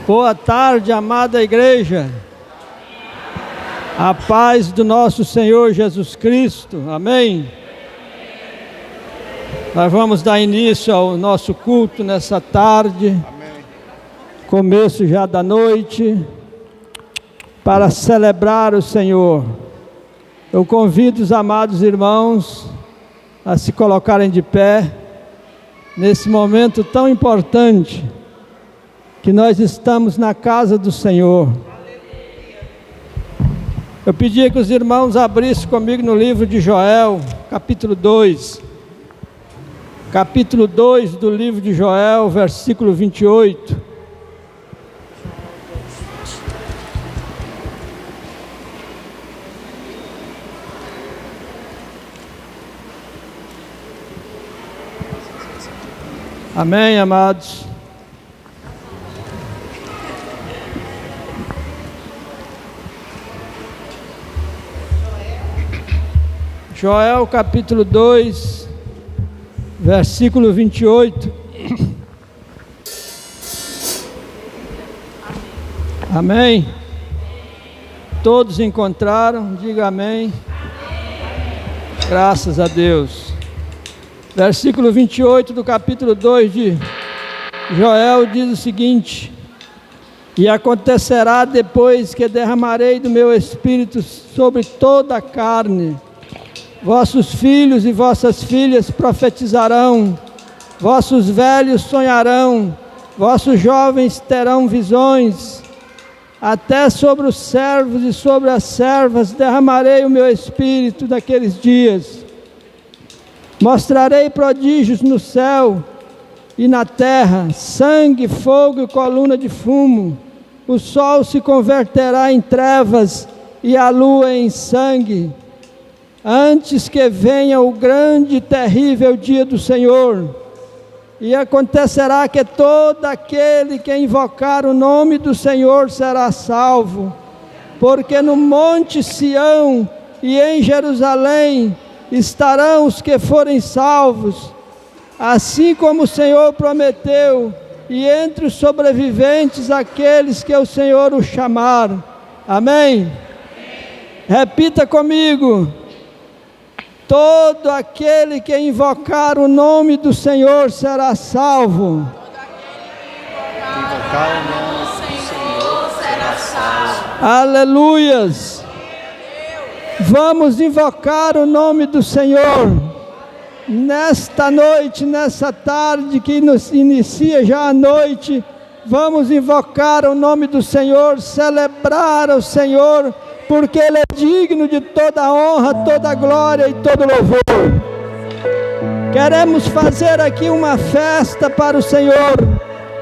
Boa tarde, amada igreja. A paz do nosso Senhor Jesus Cristo. Amém. Nós vamos dar início ao nosso culto nessa tarde. Amém. Começo já da noite, para celebrar o Senhor. Eu convido os amados irmãos a se colocarem de pé nesse momento tão importante que nós estamos na casa do Senhor. Eu pedia que os irmãos abrissem comigo no livro de Joel, capítulo 2. Capítulo 2 do livro de Joel, versículo 28. Amém, amados. Joel capítulo 2, versículo 28. Amém. Todos encontraram? Diga amém. Graças a Deus. Versículo 28 do capítulo 2 de Joel diz o seguinte: E acontecerá depois que derramarei do meu espírito sobre toda a carne, vossos filhos e vossas filhas profetizarão, vossos velhos sonharão, vossos jovens terão visões, até sobre os servos e sobre as servas derramarei o meu espírito naqueles dias. Mostrarei prodígios no céu e na terra, sangue, fogo e coluna de fumo. O sol se converterá em trevas e a lua em sangue, antes que venha o grande e terrível dia do Senhor. E acontecerá que todo aquele que invocar o nome do Senhor será salvo, porque no monte Sião e em Jerusalém estarão os que forem salvos, assim como o Senhor prometeu, e entre os sobreviventes aqueles que o Senhor o chamar. Amém? Repita comigo: todo aquele que invocar o nome do Senhor será salvo. Invocar o nome do Senhor será salvo. Aleluias. Vamos invocar o nome do Senhor nesta noite, nessa tarde que nos inicia já a noite. Vamos invocar o nome do Senhor, celebrar o Senhor, porque Ele é digno de toda honra, toda glória e todo louvor. Queremos fazer aqui uma festa para o Senhor.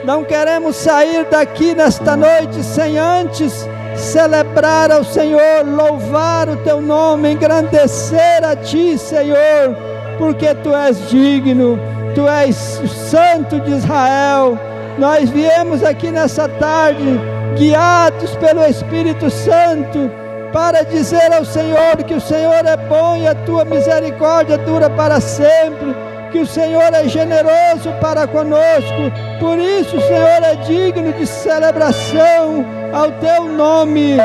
Não queremos sair daqui nesta noite sem antes celebrar ao Senhor, louvar o Teu nome, engrandecer a Ti, Senhor, porque Tu és digno, Tu és o Santo de Israel. Nós viemos aqui nessa tarde, guiados pelo Espírito Santo, para dizer ao Senhor que o Senhor é bom e a Tua misericórdia dura para sempre, que o Senhor é generoso para conosco. Por isso o Senhor é digno de celebração ao Teu nome,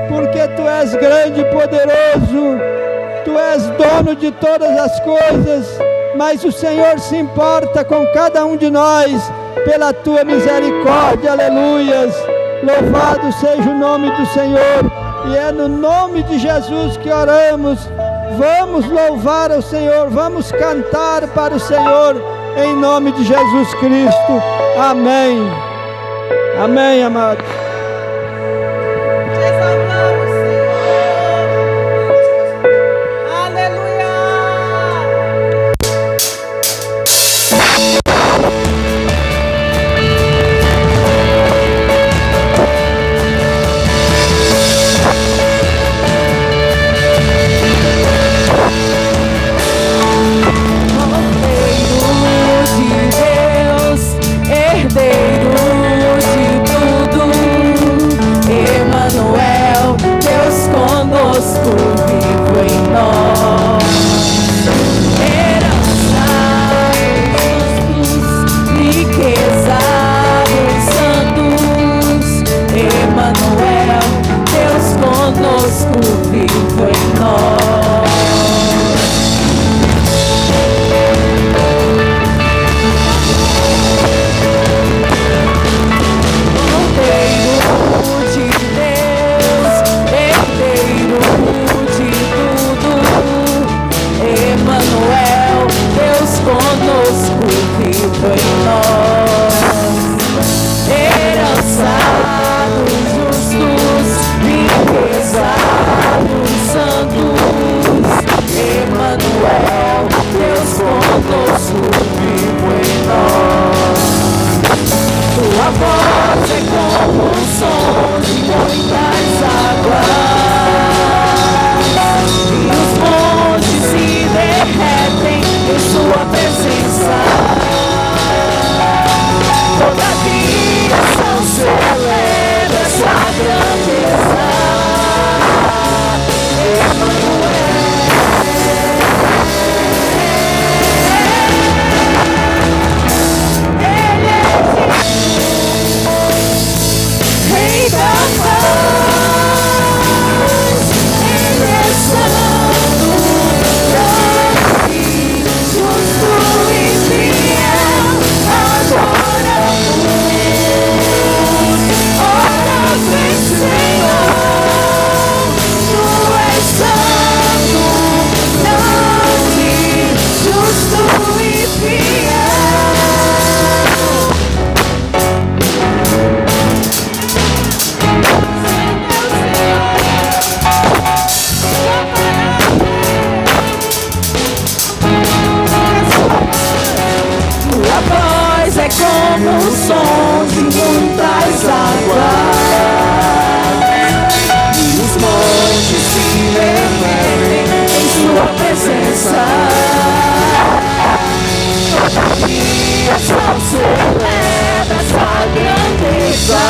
porque Tu és grande e poderoso, Tu és dono de todas as coisas, mas o Senhor se importa com cada um de nós, pela Tua misericórdia. Aleluias. Louvado seja o nome do Senhor. E é no nome de Jesus que oramos. Vamos louvar ao Senhor, vamos cantar para o Senhor, em nome de Jesus Cristo. Amém. Amém, amados. Herdeiro de tudo vivo em nós. Cordeiro de Deus, herdeiro de tudo, Emanuel, Deus conosco, vivo em nós. Herança dos justos, riqueza dos santos, Emanuel, Deus conosco, vivo em nós. Tua voz é como o som de muitas águas, e os montes se derretem em sua presença. Toda a criação celebra sua grandeza. Rei da paz, Ele é santo, grande, justo e fiel, adoramos. Ora vem, Senhor, Tu és santo, grande, justo e fiel. Tua voz é como o som de muitas águas, e os montes se derretem em sua presença. Toda a criação celebra sua grandeza.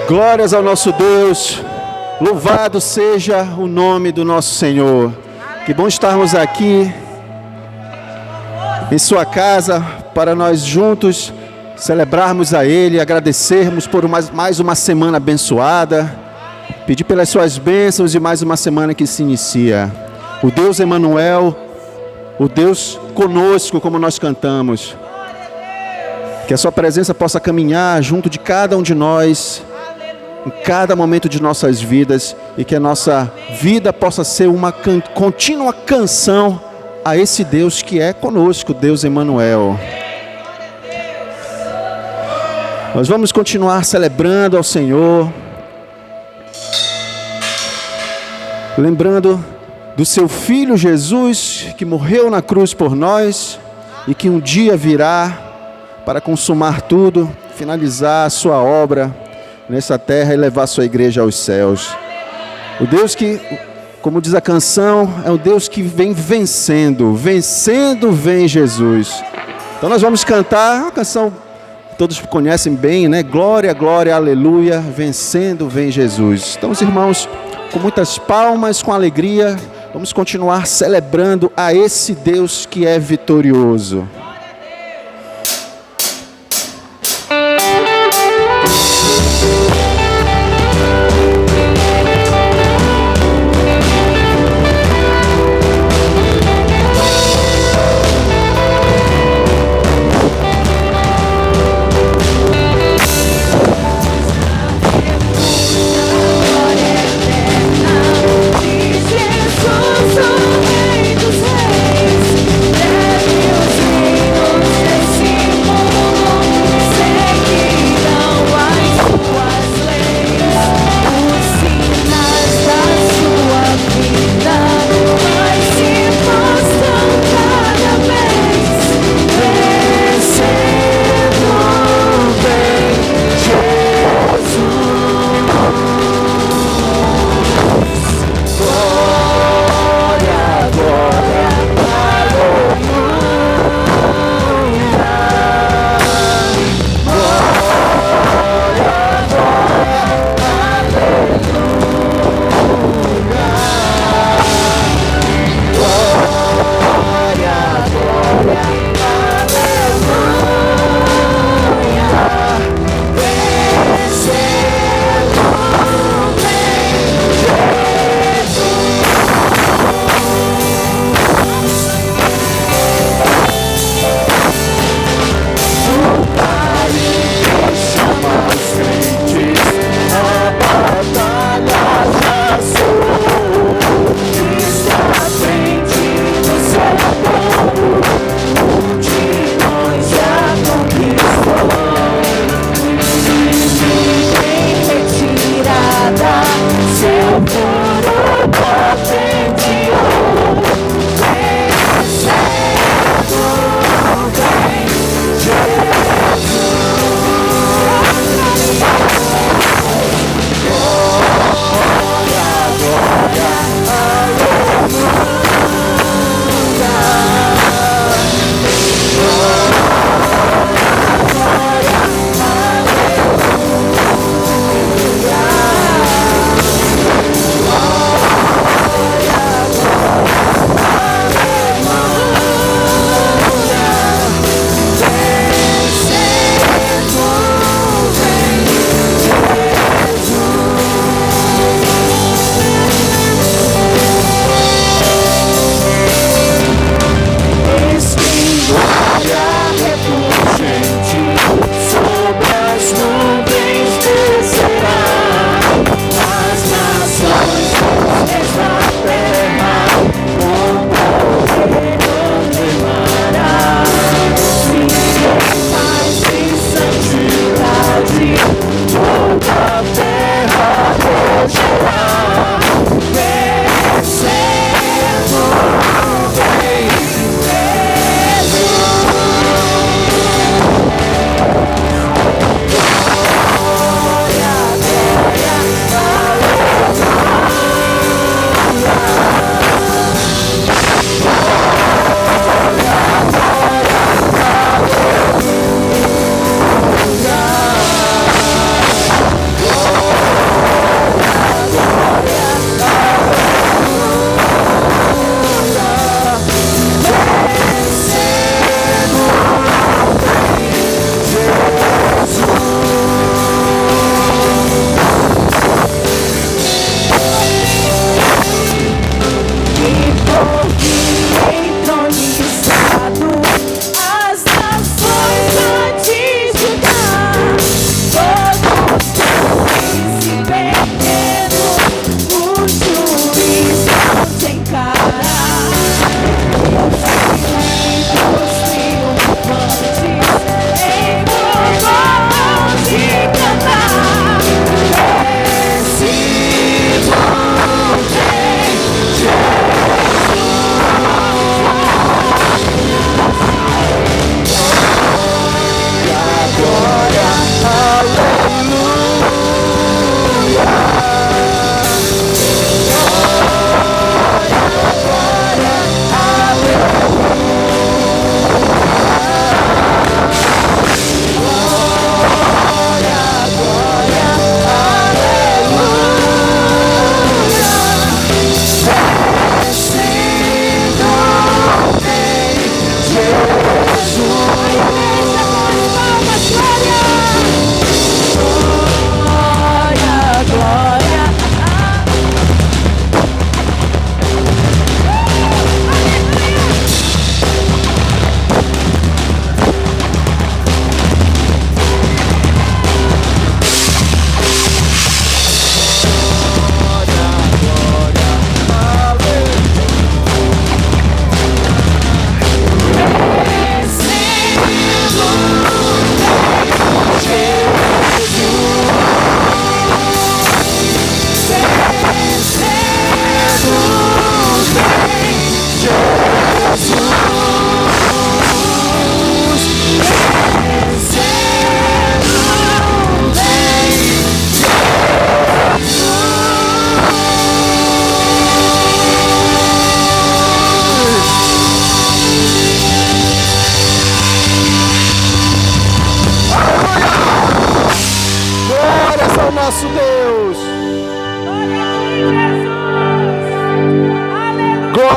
Glórias ao nosso Deus, louvado seja o nome do nosso Senhor. Que bom estarmos aqui em sua casa para nós juntos celebrarmos a Ele, agradecermos por mais uma semana abençoada, pedir pelas suas bênçãos e mais uma semana que se inicia. O Deus Emanuel, o Deus conosco, como nós cantamos. Que a sua presença possa caminhar junto de cada um de nós, em cada momento de nossas vidas, e que a nossa vida possa ser uma contínua canção a esse Deus que é conosco, Deus Emanuel. Nós vamos continuar celebrando ao Senhor, lembrando do seu Filho Jesus, que morreu na cruz por nós e que um dia virá para consumar tudo, finalizar a sua obra nessa terra e levar a sua igreja aos céus. O Deus que, como diz a canção, é o Deus que vem vencendo, vencendo vem Jesus. Então nós vamos cantar uma canção que todos conhecem bem, né? Glória, glória, aleluia, vencendo vem Jesus. Então os irmãos, com muitas palmas, com alegria, vamos continuar celebrando a esse Deus que é vitorioso. Jesus, o Rei dos Reis, deve os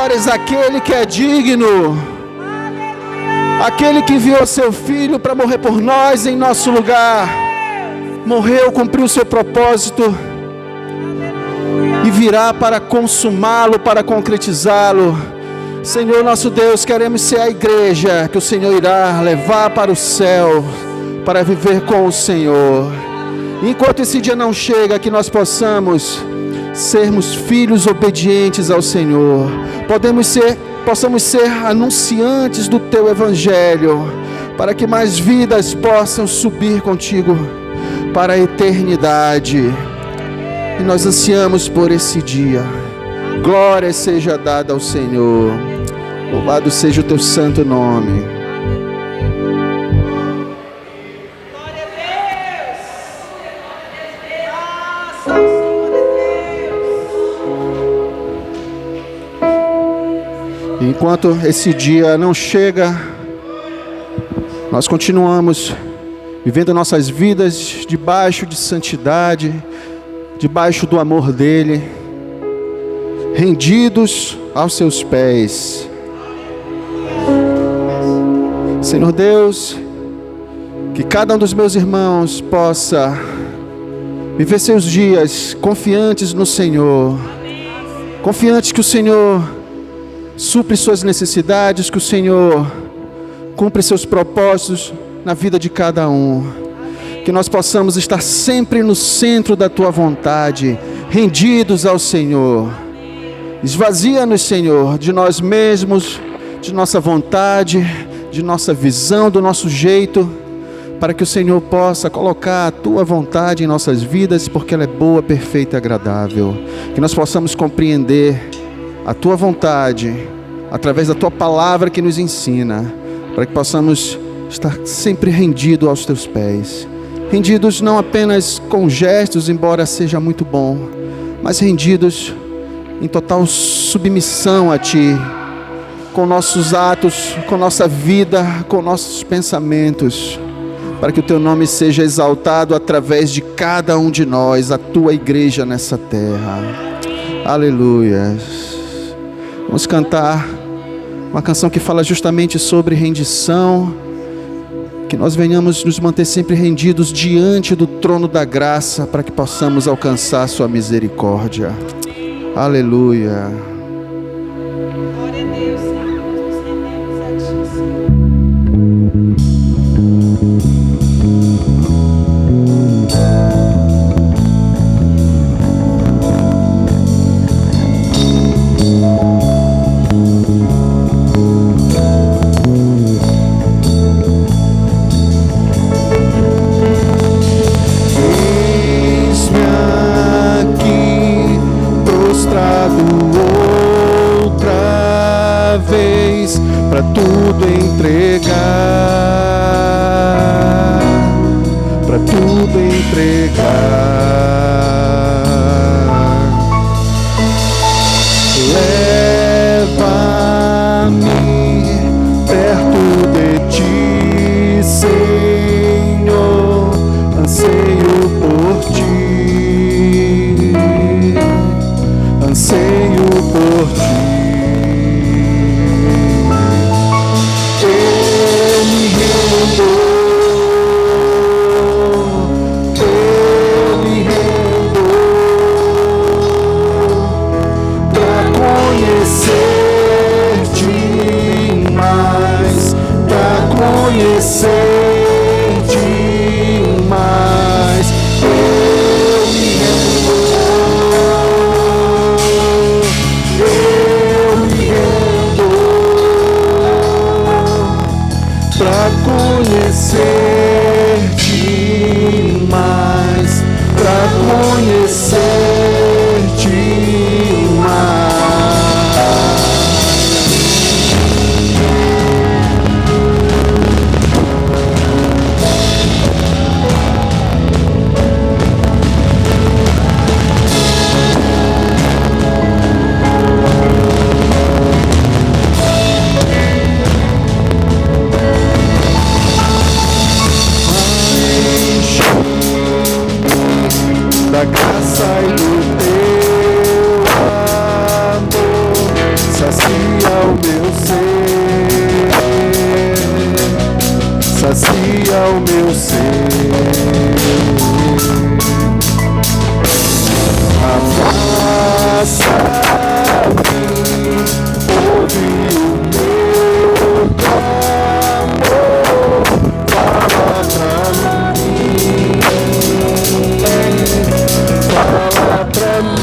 glórias àquele que é digno, aquele que enviou seu Filho para morrer por nós em nosso lugar, morreu, cumpriu o seu propósito e virá para consumá-lo, para concretizá-lo. Senhor nosso Deus, queremos ser a igreja que o Senhor irá levar para o céu, para viver com o Senhor. Enquanto esse dia não chega, que nós possamos sermos filhos obedientes ao Senhor, possamos ser anunciantes do Teu Evangelho, para que mais vidas possam subir contigo para a eternidade. E nós ansiamos por esse dia. Glória seja dada ao Senhor. Louvado seja o Teu santo nome. Enquanto esse dia não chega, nós continuamos vivendo nossas vidas debaixo de santidade, debaixo do amor dEle, rendidos aos seus pés. Senhor Deus, que cada um dos meus irmãos possa viver seus dias confiantes no Senhor, confiantes que o Senhor supre suas necessidades, que o Senhor cumpre seus propósitos na vida de cada um. Que nós possamos estar sempre no centro da Tua vontade, rendidos ao Senhor. Esvazia-nos, Senhor, de nós mesmos, de nossa vontade, de nossa visão, do nosso jeito, para que o Senhor possa colocar a Tua vontade em nossas vidas, porque ela é boa, perfeita e agradável. Que nós possamos compreender a Tua vontade, através da Tua palavra que nos ensina, para que possamos estar sempre rendidos aos Teus pés. Rendidos não apenas com gestos, embora seja muito bom, mas rendidos em total submissão a Ti, com nossos atos, com nossa vida, com nossos pensamentos, para que o Teu nome seja exaltado através de cada um de nós, a Tua igreja nessa terra. Aleluia. Vamos cantar uma canção que fala justamente sobre rendição, que nós venhamos nos manter sempre rendidos diante do trono da graça, para que possamos alcançar sua misericórdia. Aleluia. Glória a Deus, Senhor. Nós nos rendemos a Ti, Senhor. Para tudo entregar, para tudo entregar. Leva-me perto de Ti, Senhor, anseio por Ti, anseio por Ti. o meu ser, sacia o meu ser. Abraça-me, ouve o meu clamor, fala pra mim, fala pra mim.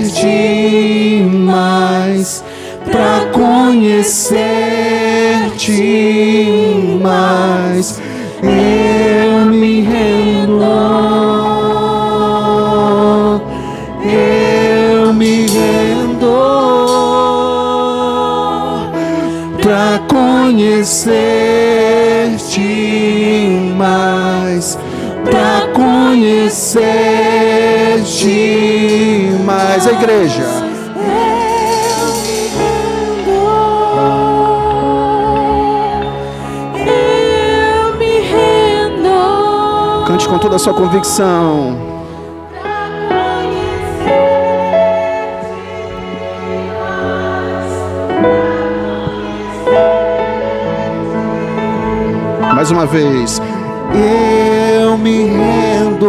conhecer-te mais, pra conhecer-te mais, eu me rendo, eu me rendo, pra conhecer-te mais, pra conhecer-te mais. A igreja, eu me rendo. Cante com toda a sua convicção. Mais uma vez. Eu me rendo,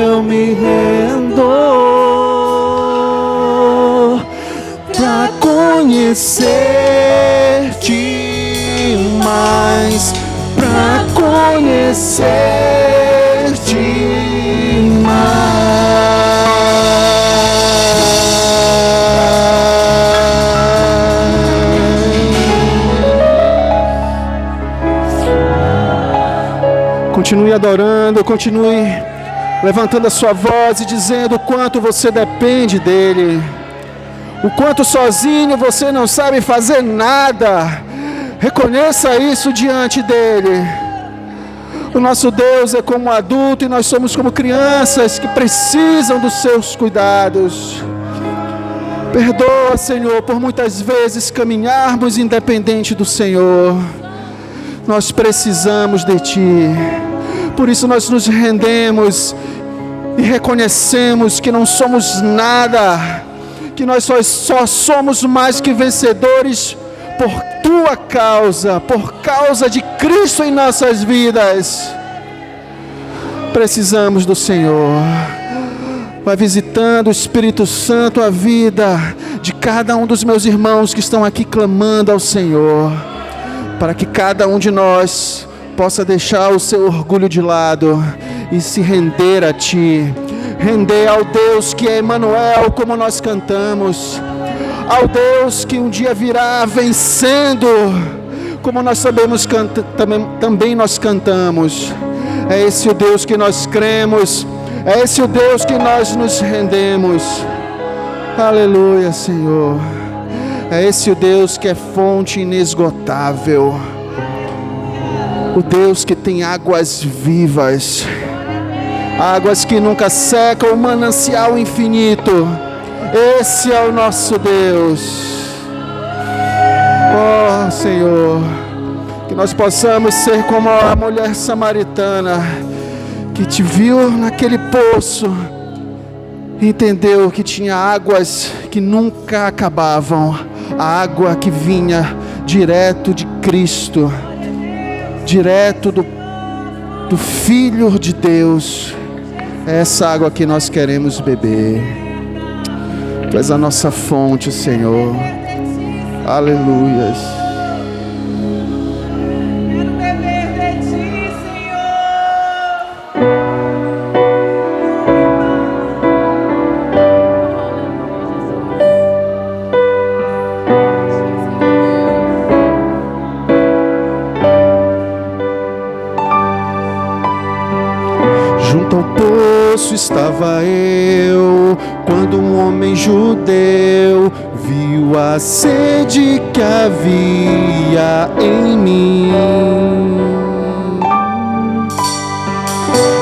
eu me rendo, pra conhecer-te mais, pra conhecer-te mais. Continue adorando, continue levantando a sua voz e dizendo o quanto você depende dEle, o quanto sozinho você não sabe fazer nada. Reconheça isso diante dEle, O nosso Deus é como um adulto e nós somos como crianças que precisam dos seus cuidados. Perdoa, Senhor, por muitas vezes caminharmos independente do Senhor. Nós precisamos de Ti. Por isso nós nos rendemos e reconhecemos que não somos nada, que nós só somos mais que vencedores por Tua causa, por causa de Cristo em nossas vidas. Precisamos do Senhor. Vai visitando o Espírito Santo a vida de cada um dos meus irmãos que estão aqui clamando ao Senhor, para que cada um de nós possa deixar o seu orgulho de lado e se render a Ti, render ao Deus que é Emmanuel, como nós cantamos, ao Deus que um dia virá vencendo, como nós sabemos, também nós cantamos. É esse o Deus que nós cremos, é esse o Deus que nós nos rendemos. Aleluia, Senhor. É esse o Deus que é fonte inesgotável, o Deus que tem águas vivas, águas que nunca secam, o manancial infinito. Esse é o nosso Deus. Oh, Senhor, que nós possamos ser como a mulher samaritana que Te viu naquele poço, entendeu que tinha águas que nunca acabavam, a água que vinha direto de Cristo, direto do Filho de Deus. É essa água que nós queremos beber. Tu és a nossa fonte, Senhor. Aleluias. Quero beber de Ti, Junto ao poço estava eu, quando um homem judeu viu a sede que havia em mim.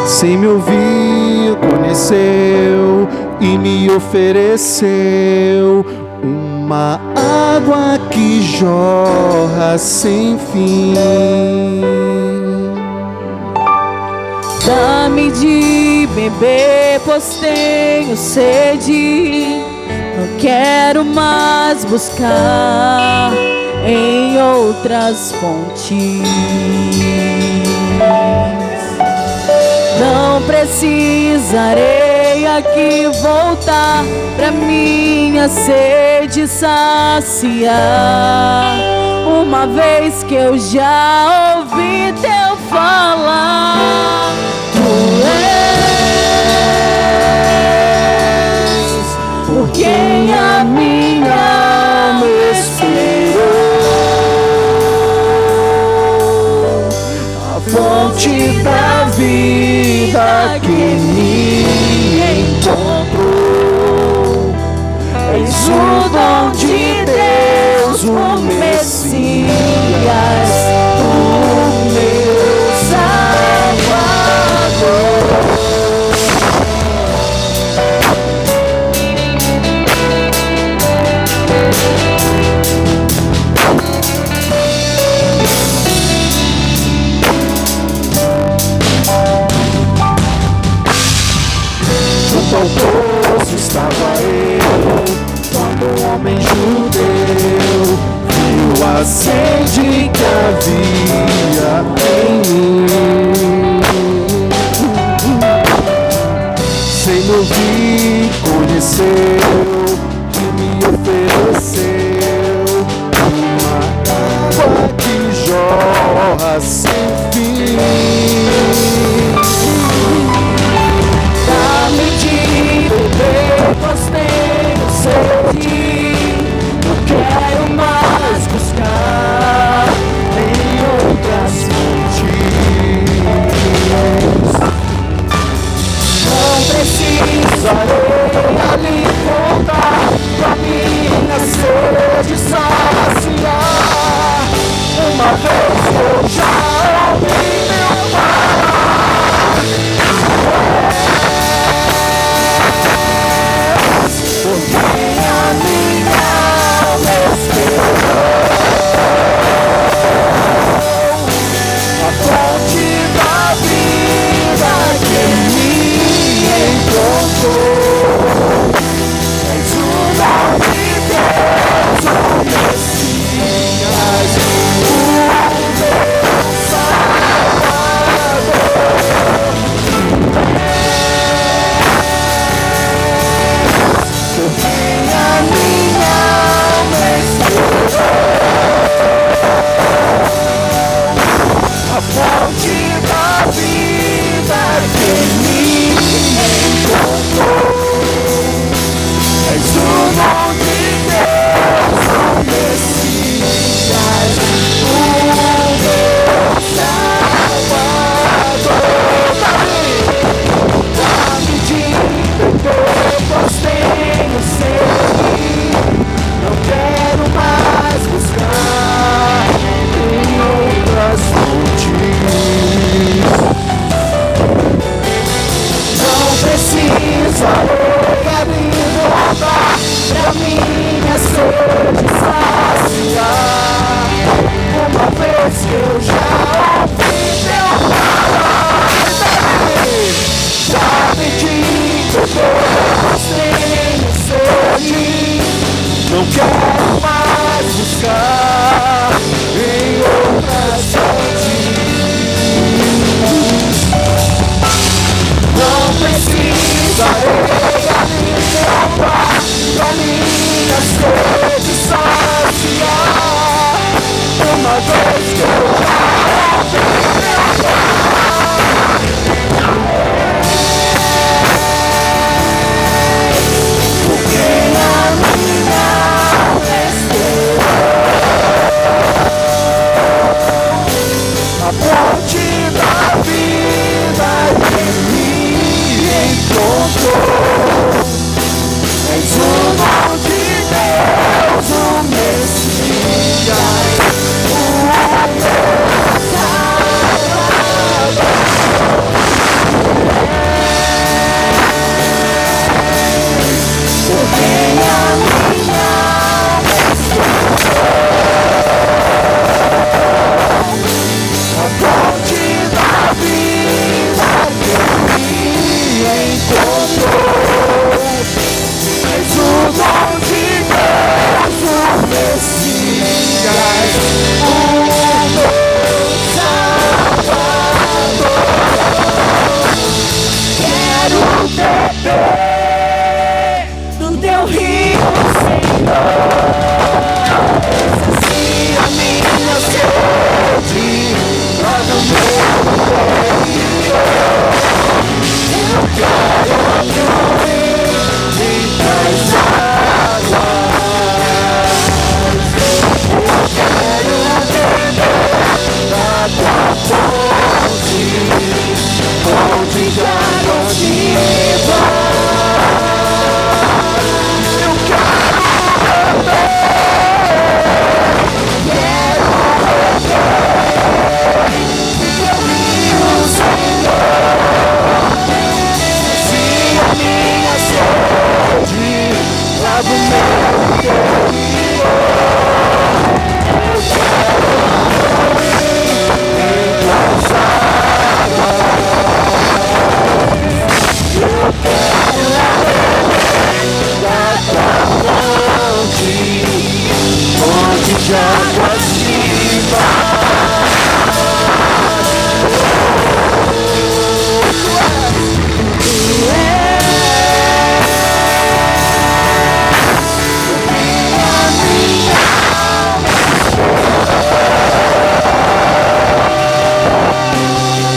Sem me ouvir, conheceu e me ofereceu uma água que jorra sem fim. Dá-me de beber, pois tenho sede. Não quero mais buscar em outras fontes. Não precisarei aqui voltar pra minha sede saciar, uma vez que eu já ouvi Teu falar. Tu és por quem a minha alma esperou, A fonte da vida que me encontrou. és o dom de Deus, o Messias, o meu Salvador. Junto ao poço estava eu, quando um homem judeu viu a sede que havia em mim. Sem me ouvir, conheceu e me ofereceu uma água que jorra sem fim. Dá-me de beber, pois tenho sede. Não quero mais buscar em outras fontes. Não precisarei ali voltar pra minha sede saciar, uma vez que eu já ouvi Teu falar. fonte da vida que me encontrou. És o dom de Deus, o Messias, o meu Salvador. Dá-me de beber, pois tenho sede. Não quero mais buscar em outras fontes. Não preciso abrir o altar pra minha sede saciar. Uma vez que eu já ouvi teu falar, já pedi que eu tenho sede. Não quero mais buscar em outras fontes. Não precisa areia nem água pra minha sede saciar. Uma vez que eu já ouvi teu falar, porque a minha alma esperou. A fonte da vida que me encontrou. És o dom de Deus, o Messias, o meu Salvador. Porque a minha alma esperou. A fonte da vida que me encontrou. És o dom de Deus, o Messias, o meu Salvador. Quero beber do teu rio, Senhor. Sacia minha sede, todo o meu interior. Eu quero fluir de tais águas. Eu quero beber da tua fonte, fonte de águas vivas. Eu quero beber do teu rio, Senhor. Se a minha sede lava o meu interior, eu quero em tuas águas. Eu quero beber da tua fonte, fonte de águas vivas.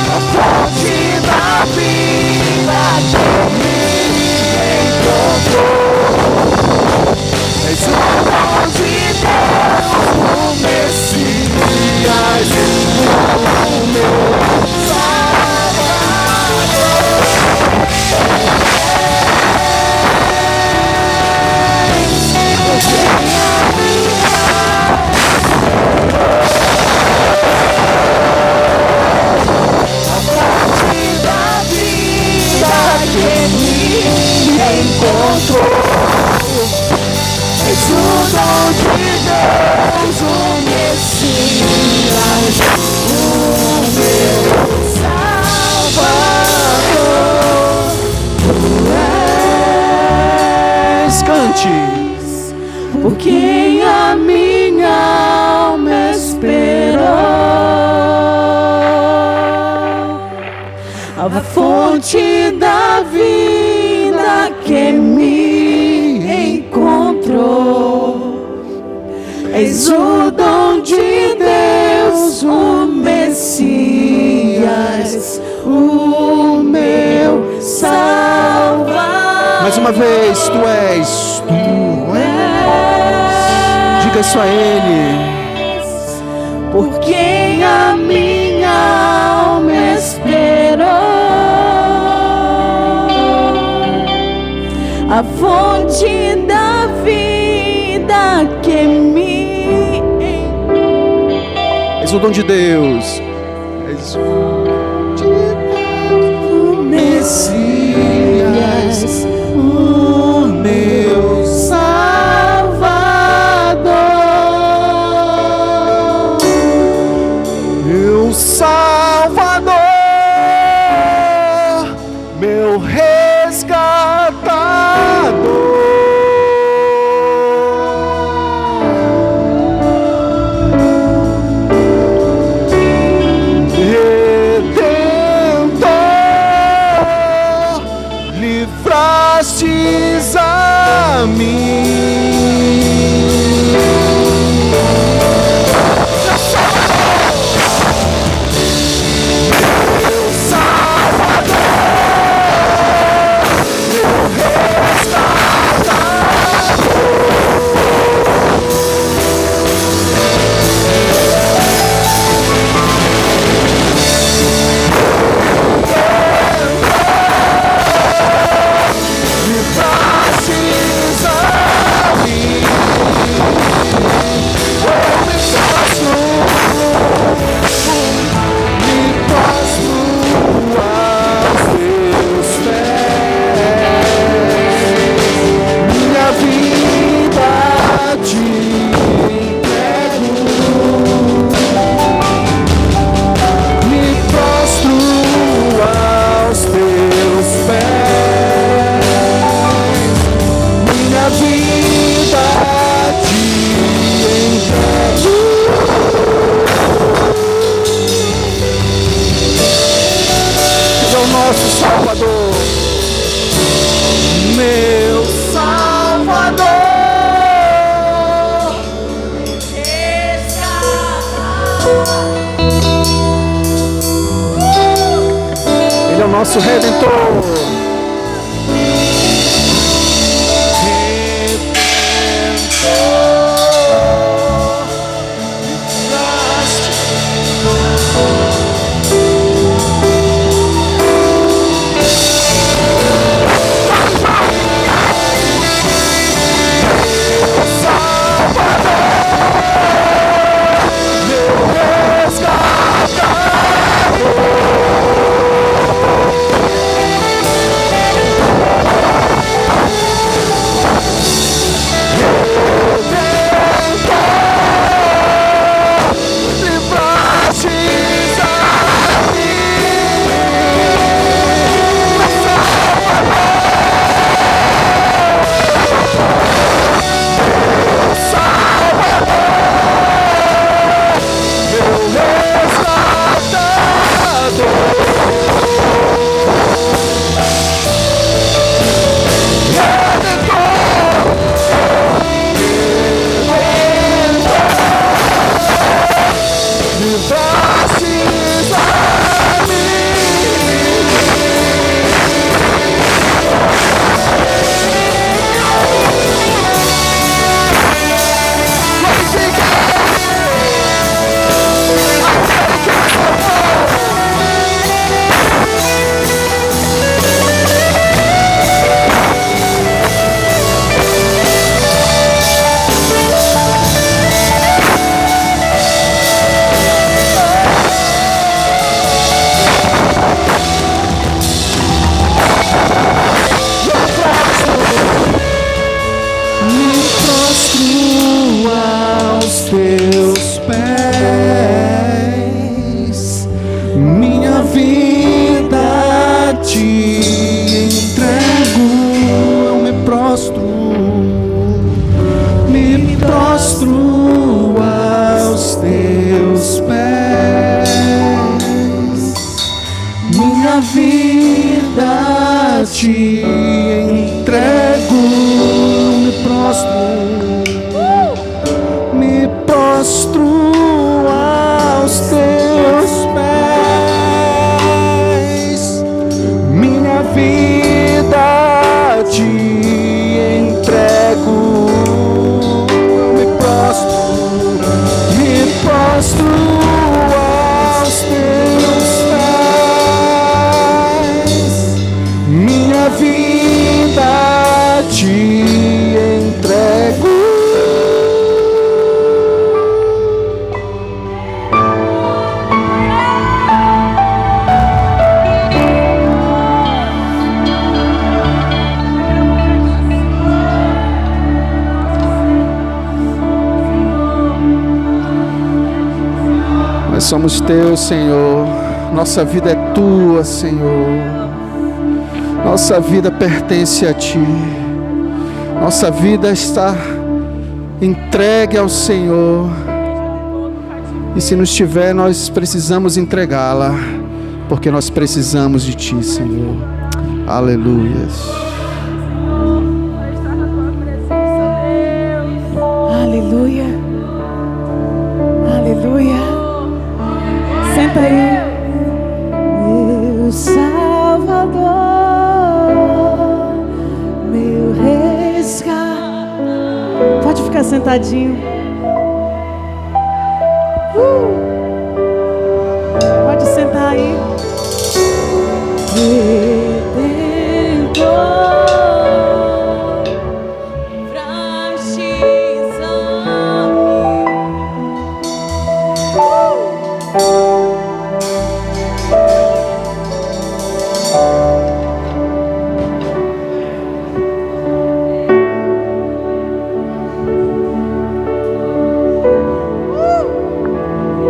A fonte da vida que me encontrou. És o dom de Deus, o Messias, o meu encontrou. És o dom de Deus, o Messias, o meu Salvador. Tu és, cante, por quem a minha alma esperou. A fonte da vida que me encontrou. És o dom de Deus, o Messias. uma vez, tu és. Diga isso a Ele. Por quem a minha alma esperou, a fonte da vida que me... És o dom de Deus. És o Messias, o meu Salvador, meu Salvador, meu resgatador, livraste a mim. Meu Salvador, meu Salvador, meu Salvador, Ele é o nosso Redentor. Teus pés, minha vida te entrego, eu me prostro aos teus pés, minha vida te entrego, me prostro aos teus pés, minha vida te somos teus, Senhor. Nossa vida é tua, Senhor. Nossa vida pertence a ti. Nossa vida está entregue ao Senhor. E se nos tiver, nós precisamos entregá-la, porque nós precisamos de ti, Senhor. Aleluias. Aleluia. Aleluia. Senta aí. Meu Salvador, meu resgate. Pode ficar sentadinho. Pode sentar aí.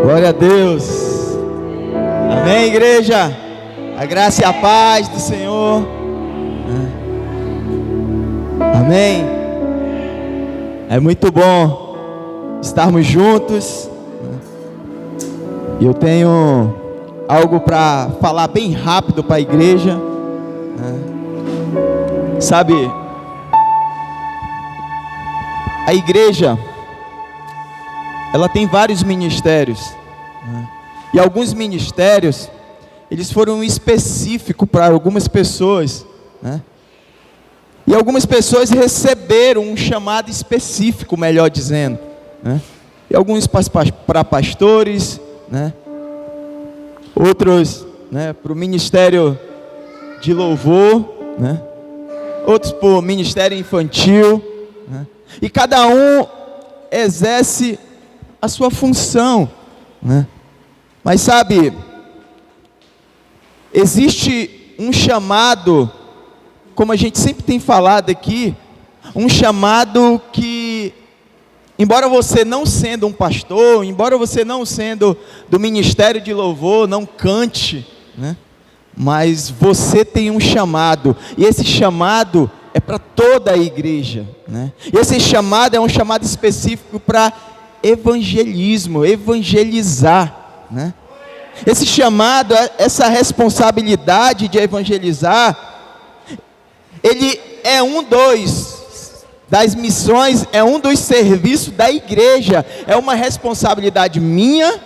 Glória a Deus. Amém, igreja. A graça e a paz do Senhor. Amém. É muito bom estarmos juntos. E eu tenho algo para falar bem rápido para a igreja. Sabe, a igreja, ela tem vários ministérios. E alguns ministérios, eles foram específicos para algumas pessoas, né? E algumas pessoas receberam um chamado específico, melhor dizendo, né? E alguns para pastores, né? Outros, né, para o ministério de louvor, né? Outros para o ministério infantil, né? E cada um exerce a sua função, né? Mas sabe, existe um chamado, como a gente sempre tem falado aqui, um chamado que, embora você não sendo um pastor, embora você não sendo do ministério de louvor, não cante, né? Mas você tem um chamado, e esse chamado é para toda a igreja, né? E esse chamado é um chamado específico para evangelismo, evangelizar, né? Esse chamado, essa responsabilidade de evangelizar, ele é das missões, é um dos serviços da igreja, é uma responsabilidade minha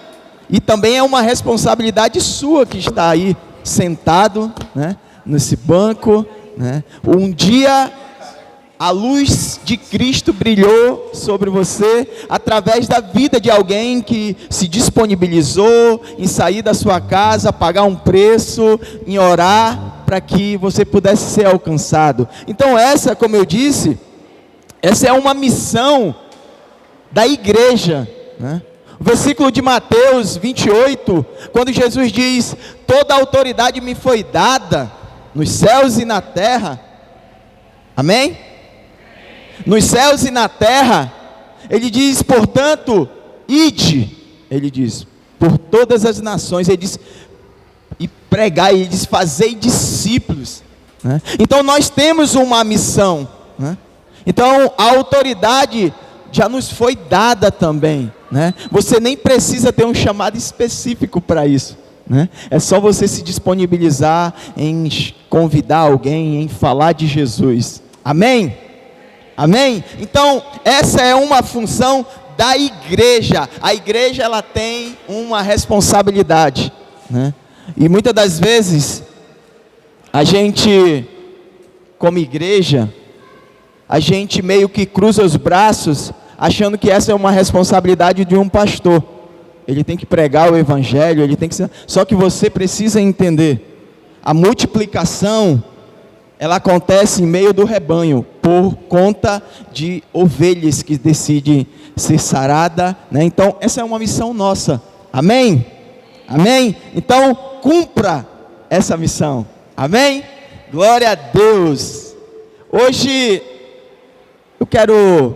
e também é uma responsabilidade sua que está aí sentado, né, nesse banco, né? Um dia a luz de Cristo brilhou sobre você através da vida de alguém que se disponibilizou em sair da sua casa, pagar um preço, em orar para que você pudesse ser alcançado. Então essa, como eu disse, essa é uma missão da igreja, né? O versículo de Mateus 28, quando Jesus diz: toda a autoridade me foi dada nos céus e na terra. Amém? Nos céus e na terra, ele diz, portanto, ide, ele diz, por todas as nações, ele diz, e pregai, ele diz, fazei discípulos, né? Então nós temos uma missão, né? Então a autoridade já nos foi dada também, né? Você nem precisa ter um chamado específico para isso, né? É só você se disponibilizar em convidar alguém, em falar de Jesus. Amém? Amém? Então, essa é uma função da igreja. A igreja, ela tem uma responsabilidade, né? E muitas das vezes, a gente, como igreja, a gente meio que cruza os braços, achando que essa é uma responsabilidade de um pastor. Ele tem que pregar o evangelho, ele tem que ser... Só que você precisa entender, a multiplicação, ela acontece em meio do rebanho, por conta de ovelhas que decidem ser sarada, né? Então essa é uma missão nossa, amém? Amém? Então cumpra essa missão, amém? Glória a Deus. Hoje eu quero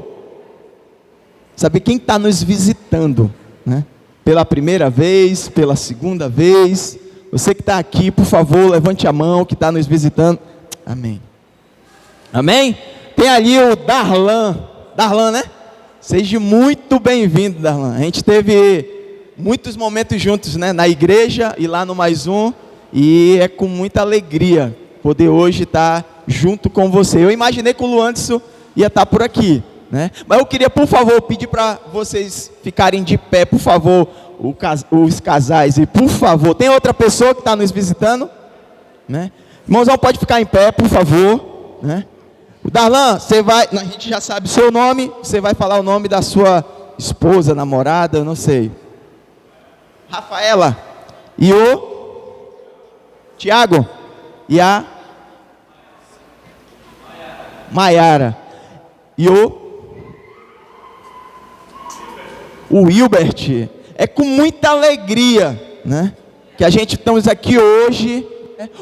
saber quem está nos visitando, né? pela primeira vez, pela segunda vez. Você que está aqui, por favor, levante a mão, que está nos visitando. Amém. Amém? Tem ali o Darlan. Darlan, né? Seja muito bem-vindo, Darlan. A gente teve muitos momentos juntos, né? Na igreja e lá no Mais Um. E é com muita alegria poder hoje estar junto com você. Eu imaginei que o Luanderson ia estar por aqui, né? Mas eu queria, por favor, pedir para vocês ficarem de pé, por favor, os casais. E por favor, tem outra pessoa que está nos visitando, né? Irmãozão, pode ficar em pé, por favor, né? O Darlan, você vai, a gente já sabe o seu nome, você vai falar o nome da sua esposa, namorada, eu não sei. Rafaela. E o Tiago. E a Maiara. E o Wilbert. É com muita alegria, né, que a gente estamos aqui hoje.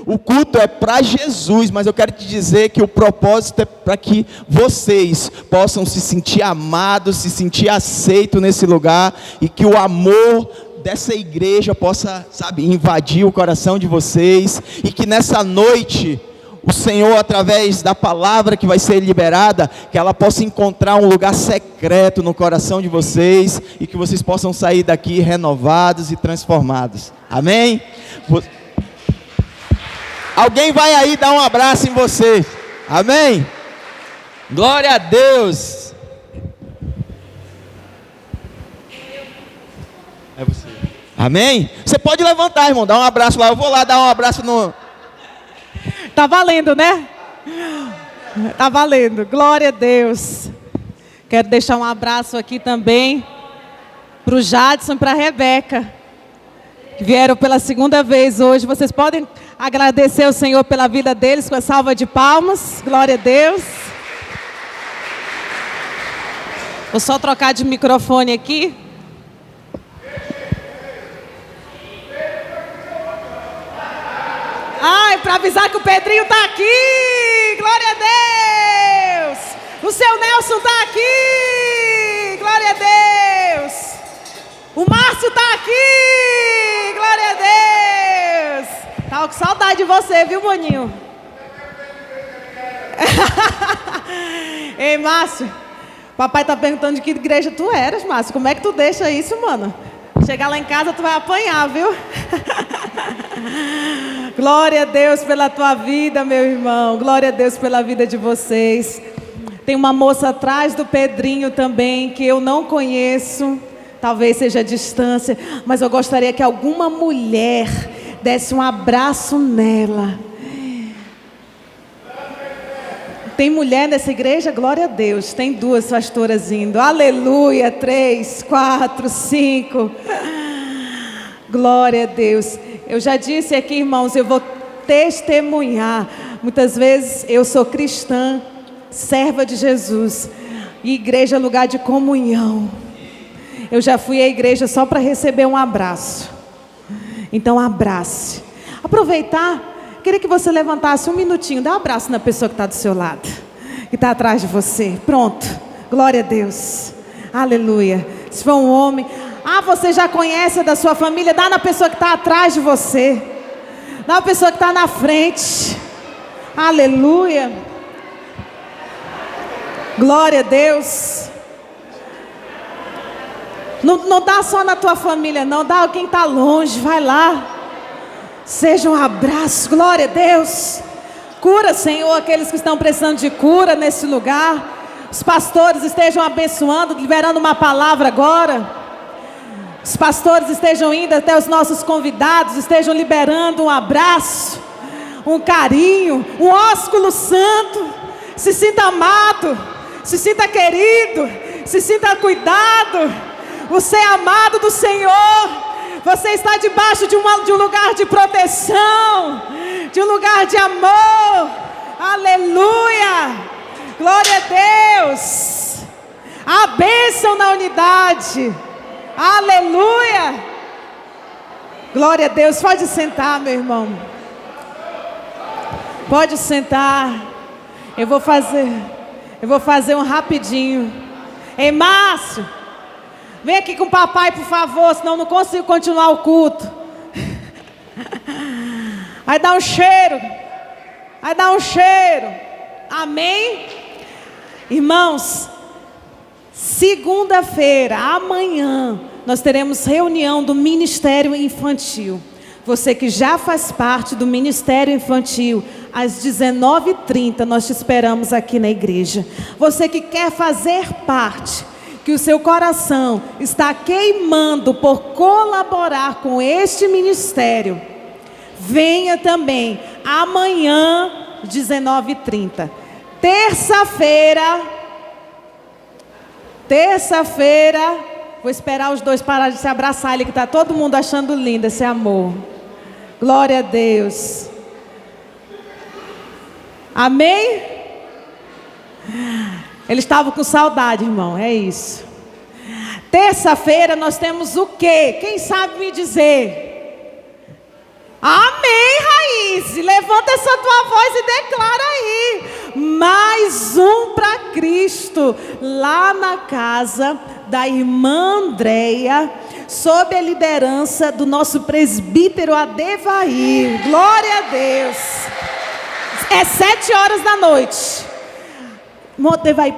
O culto é para Jesus, mas eu quero te dizer que o propósito é para que vocês possam se sentir amados, se sentir aceitos nesse lugar, e que o amor dessa igreja possa, sabe, invadir o coração de vocês, e que nessa noite o Senhor, através da palavra que vai ser liberada, que ela possa encontrar um lugar secreto no coração de vocês, e que vocês possam sair daqui renovados e transformados. Amém? Alguém vai aí dar um abraço em você. Amém? Glória a Deus. É você. Amém? Você pode levantar, irmão, dar um abraço lá. Eu vou lá dar um abraço no... Tá valendo, né? Tá valendo. Glória a Deus. Quero deixar um abraço aqui também para o Jadson e para a Rebeca, que vieram pela segunda vez hoje. Vocês podem agradecer ao Senhor pela vida deles com a salva de palmas. Glória a Deus. Vou só trocar de microfone aqui. Ai, para avisar que o Pedrinho está aqui. Glória a Deus. O seu Nelson está aqui. Glória a Deus. O Márcio está aqui. Glória a Deus. Tava com saudade de você, viu, Boninho? Ei, Márcio, papai tá perguntando de que igreja tu eras, Márcio. Como é que tu deixa isso, mano? Chegar lá em casa tu vai apanhar, viu? Glória a Deus pela tua vida, meu irmão. Glória a Deus pela vida de vocês. Tem uma moça atrás do Pedrinho também, que eu não conheço. Talvez seja a distância, mas eu gostaria que alguma mulher desse um abraço nela. Tem mulher nessa igreja? Glória a Deus. Tem 2 pastoras indo. Aleluia. 3, 4, 5. Glória a Deus. Eu já disse aqui, irmãos, eu vou testemunhar. Muitas vezes eu sou cristã, serva de Jesus. E igreja é lugar de comunhão. Eu já fui à igreja só para receber um abraço. Então abrace. Aproveitar, queria que você levantasse um minutinho, dá um abraço na pessoa que está do seu lado, que está atrás de você. Pronto, glória a Deus. Aleluia. Se for um homem, você já conhece da sua família, dá na pessoa que está atrás de você. Dá na pessoa que está na frente. Aleluia. Glória a Deus. Não dá só na tua família, não. Dá a quem está longe, vai lá. Seja um abraço, glória a Deus. Cura, Senhor, aqueles que estão precisando de cura nesse lugar. Os pastores estejam abençoando, liberando uma palavra agora. Os pastores estejam indo até os nossos convidados, estejam liberando um abraço, um carinho, um ósculo santo. Se sinta amado, se sinta querido, se sinta cuidado. Você é amado do Senhor. Você está debaixo de um lugar de proteção, de um lugar de amor. Aleluia. Glória a Deus. A bênção na unidade. Aleluia. Glória a Deus. Pode sentar, meu irmão. Pode sentar. Eu vou fazer um rapidinho. Ei, Márcio. Vem aqui com o papai, por favor, senão não consigo continuar o culto. Vai dar um cheiro. Vai dar um cheiro. Amém? Irmãos, segunda-feira, amanhã, nós teremos reunião do Ministério Infantil. Você que já faz parte do Ministério Infantil, às 19h30 nós te esperamos aqui na igreja. Você que quer fazer parte, que o seu coração está queimando por colaborar com este ministério, venha também amanhã, 19h30. Terça-feira, vou esperar os dois parar de se abraçar ali, que está todo mundo achando lindo esse amor. Glória a Deus. Amém? Eles estavam com saudade, irmão, é isso. Terça-feira nós temos o quê? Quem sabe me dizer? Amém, Raiz. Levanta essa tua voz e declara aí. Mais um para Cristo, lá na casa da irmã Andréia, sob a liderança do nosso presbítero Adevair. Glória a Deus. É 7h da noite.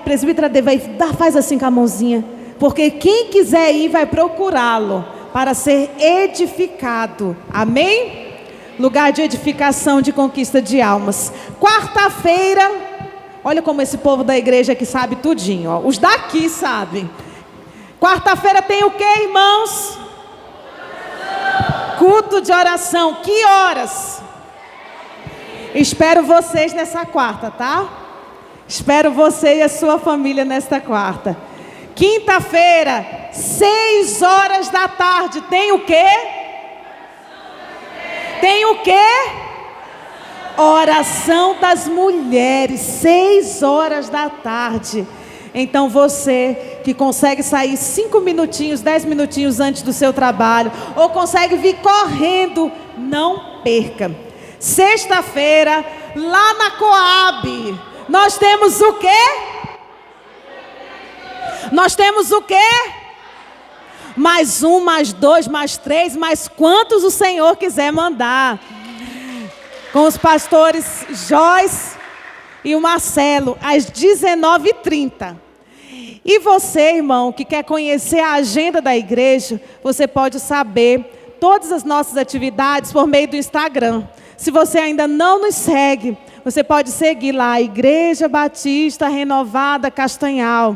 Presbítero Adevair, faz assim com a mãozinha, porque quem quiser ir vai procurá-lo para ser edificado. Amém? Lugar de edificação, de conquista de almas. Quarta-feira, olha como esse povo da igreja aqui sabe tudinho, ó. Os daqui sabem. Quarta-feira tem o que, irmãos? Culto de oração. Que horas? Espero vocês nessa quarta, tá? Espero você e a sua família nesta quarta. Quinta-feira, 6h tem o quê? Tem o quê? Oração das mulheres, 6h. Então você que consegue sair 5 minutinhos, 10 minutinhos antes do seu trabalho, ou consegue vir correndo, não perca. Sexta-feira, lá na Coab, nós temos o quê? Nós temos o quê? Mais 1, mais 2, mais 3, mais quantos o Senhor quiser mandar. Com os pastores Joyce e o Marcelo, às 19h30. E você, irmão, que quer conhecer a agenda da igreja, você pode saber todas as nossas atividades por meio do Instagram. Se você ainda não nos segue, você pode seguir lá, Igreja Batista Renovada Castanhal.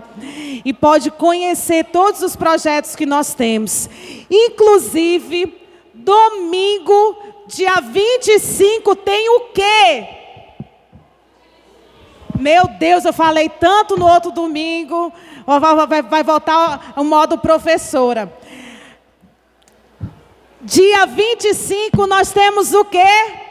E pode conhecer todos os projetos que nós temos. Inclusive, domingo, dia 25, tem o quê? Meu Deus, eu falei tanto no outro domingo. Vai voltar o modo professora. Dia 25, nós temos o quê?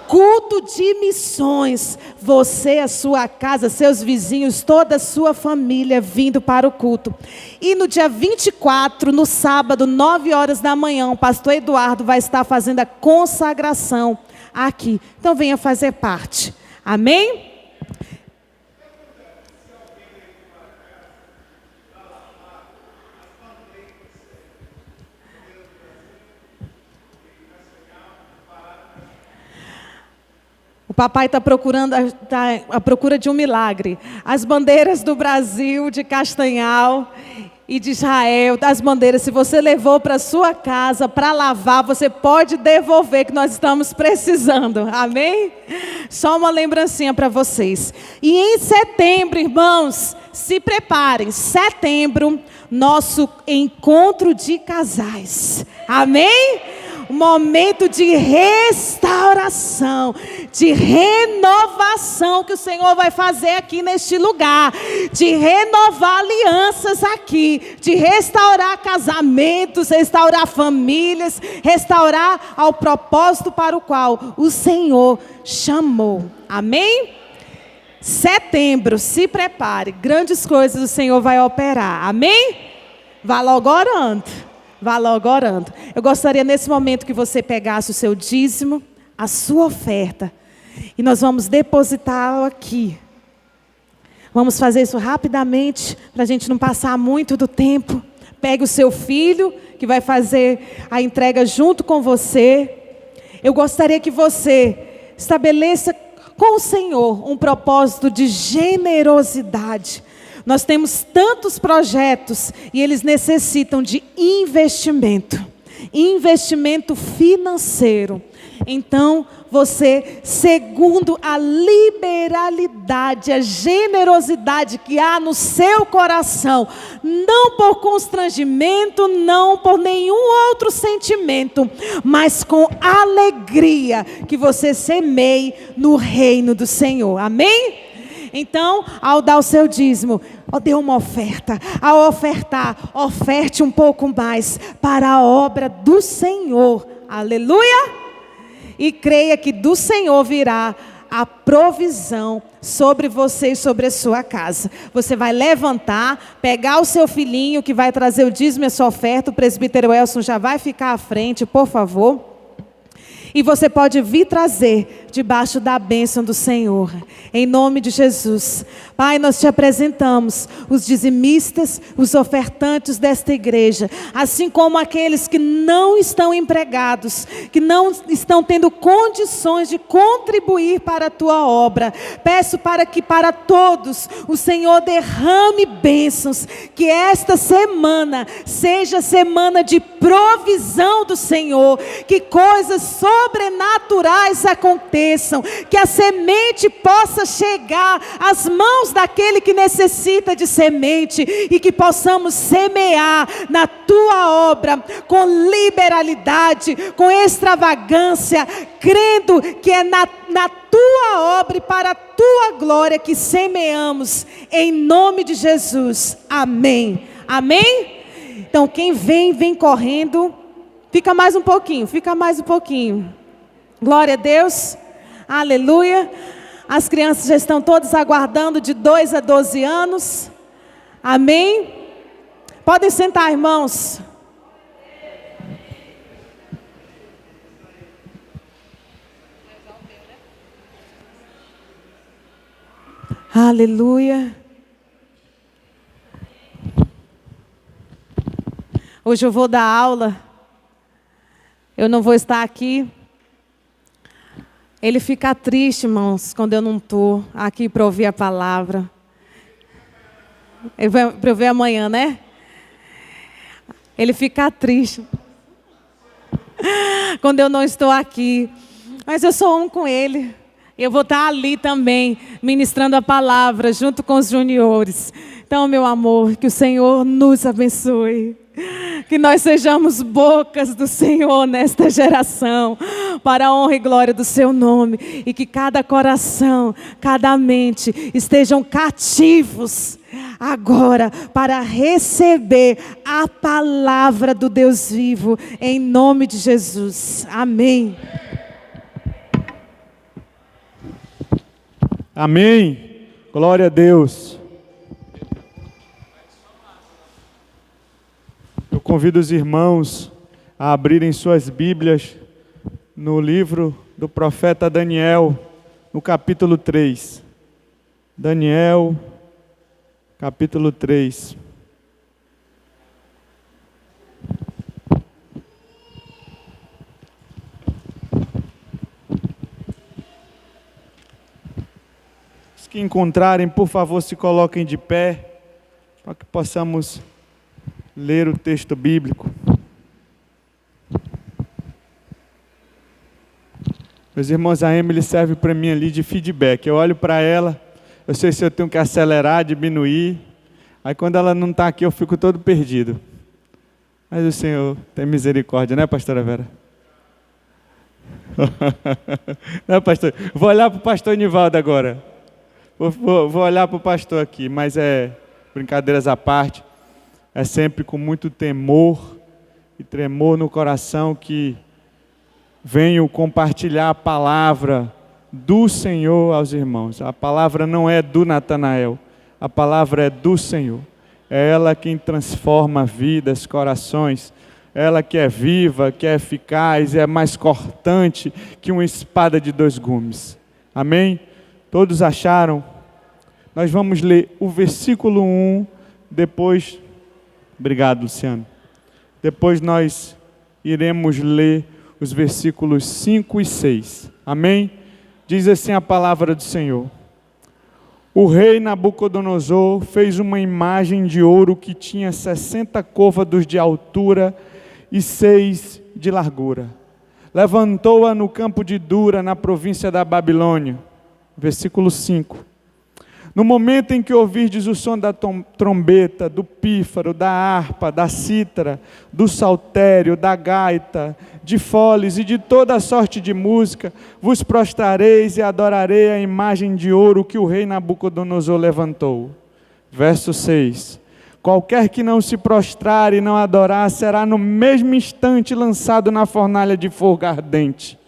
Culto de missões. Você, a sua casa, seus vizinhos, toda a sua família vindo para o culto. E no dia 24, no sábado, 9h da manhã, o pastor Eduardo vai estar fazendo a consagração aqui. Então venha fazer parte. Amém? O papai está à procura de um milagre. As bandeiras do Brasil, de Castanhal e de Israel, as bandeiras, se você levou para sua casa para lavar, você pode devolver, que nós estamos precisando. Amém? Só uma lembrancinha para vocês. E em setembro, irmãos, se preparem. Setembro, nosso encontro de casais. Amém? Um momento de restauração, de renovação que o Senhor vai fazer aqui neste lugar, de renovar alianças aqui, de restaurar casamentos, restaurar famílias, restaurar ao propósito para o qual o Senhor chamou. Amém? Setembro, se prepare, grandes coisas o Senhor vai operar. Amém? Vá logo orando. Vá logo orando. Eu gostaria nesse momento que você pegasse o seu dízimo, a sua oferta, e nós vamos depositá-lo aqui. Vamos fazer isso rapidamente, para a gente não passar muito do tempo. Pegue o seu filho, que vai fazer a entrega junto com você. Eu gostaria que você estabeleça com o Senhor um propósito de generosidade. Nós temos tantos projetos e eles necessitam de investimento financeiro. Então, você, segundo a liberalidade, a generosidade que há no seu coração, não por constrangimento, não por nenhum outro sentimento, mas com alegria, que você semeie no reino do Senhor. Amém? Então, ao dar o seu dízimo, dê uma oferta. Ao ofertar, oferte um pouco mais para a obra do Senhor. Aleluia! E creia que do Senhor virá a provisão sobre você e sobre a sua casa. Você vai levantar, pegar o seu filhinho que vai trazer o dízimo e a sua oferta. O presbítero Elson já vai ficar à frente, por favor. E você pode vir trazer debaixo da bênção do Senhor, em nome de Jesus. Pai, nós te apresentamos os dizimistas, os ofertantes desta igreja, assim como aqueles que não estão empregados, que não estão tendo condições de contribuir para a tua obra. Peço para que para todos o Senhor derrame bênçãos, que esta semana seja semana de provisão do Senhor, que coisas sobrenaturais aconteçam, que a semente possa chegar às mãos daquele que necessita de semente, e que possamos semear na tua obra com liberalidade, com extravagância, crendo que é na tua obra e para a tua glória que semeamos, em nome de Jesus. Amém. Amém? Então quem vem correndo. Fica mais um pouquinho. Glória a Deus. Aleluia. As crianças já estão todas aguardando de 2 a 12 anos. Amém. Podem sentar, irmãos. Aleluia. Hoje eu vou dar aula. Eu não vou estar aqui. Ele fica triste, irmãos, quando eu não estou aqui para ouvir a palavra. Para eu ver amanhã, né? Ele fica triste quando eu não estou aqui. Mas eu sou um com ele. Eu vou estar ali também, ministrando a palavra, junto com os juniores. Então, meu amor, que o Senhor nos abençoe. Que nós sejamos bocas do Senhor nesta geração, para a honra e glória do seu nome. E que cada coração, cada mente estejam cativos agora para receber a palavra do Deus vivo, em nome de Jesus. Amém. Amém. Glória a Deus. Eu convido os irmãos a abrirem suas Bíblias no livro do profeta Daniel, no capítulo 3. Daniel, capítulo 3. Os que encontrarem, por favor, se coloquem de pé, para que possamos ler o texto bíblico. Meus irmãos, a Emily serve para mim ali de feedback. Eu olho para ela, eu sei se eu tenho que acelerar, diminuir. Aí quando ela não está aqui, eu fico todo perdido. Mas o Senhor tem misericórdia, né, pastora Vera? Não, pastor? Vou olhar para o pastor Nivaldo agora. Vou olhar para o pastor aqui, mas brincadeiras à parte. É sempre com muito temor e tremor no coração que venho compartilhar a palavra do Senhor aos irmãos. A palavra não é do Natanael, a palavra é do Senhor. É ela quem transforma vidas, corações. Ela que é viva, que é eficaz, é mais cortante que uma espada de 2 gumes. Amém? Todos acharam? Nós vamos ler o versículo 1, depois... Obrigado, Luciano. Depois nós iremos ler os versículos 5 e 6. Amém? Diz assim a palavra do Senhor. O rei Nabucodonosor fez uma imagem de ouro que tinha 60 côvados de altura e 6 de largura. Levantou-a no campo de Dura, na província da Babilônia. Versículo 5. No momento em que ouvirdes o som da trombeta, do pífaro, da harpa, da cítara, do saltério, da gaita, de foles e de toda sorte de música, vos prostrareis e adorarei a imagem de ouro que o rei Nabucodonosor levantou. Verso 6. Qualquer que não se prostrar e não adorar, será no mesmo instante lançado na fornalha de fogo ardente.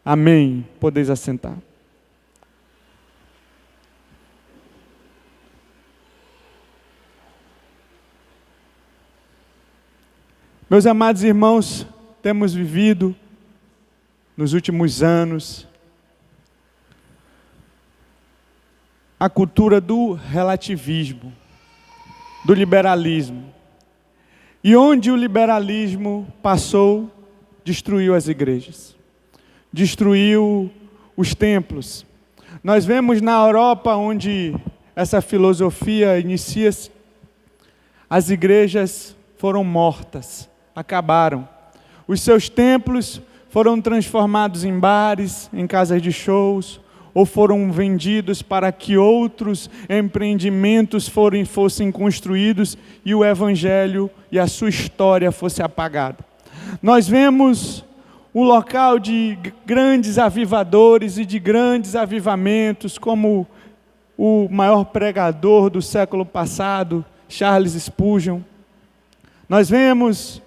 Amém. Podeis assentar. Meus amados irmãos, temos vivido nos últimos anos a cultura do relativismo, do liberalismo. E onde o liberalismo passou, destruiu as igrejas, destruiu os templos. Nós vemos na Europa, onde essa filosofia inicia-se, as igrejas foram mortas, acabaram. Os seus templos foram transformados em bares, em casas de shows, ou foram vendidos para que outros empreendimentos fossem construídos e o evangelho e a sua história fosse apagada. Nós vemos um local de grandes avivadores e de grandes avivamentos, como o maior pregador do século passado, Charles Spurgeon. Nós vemos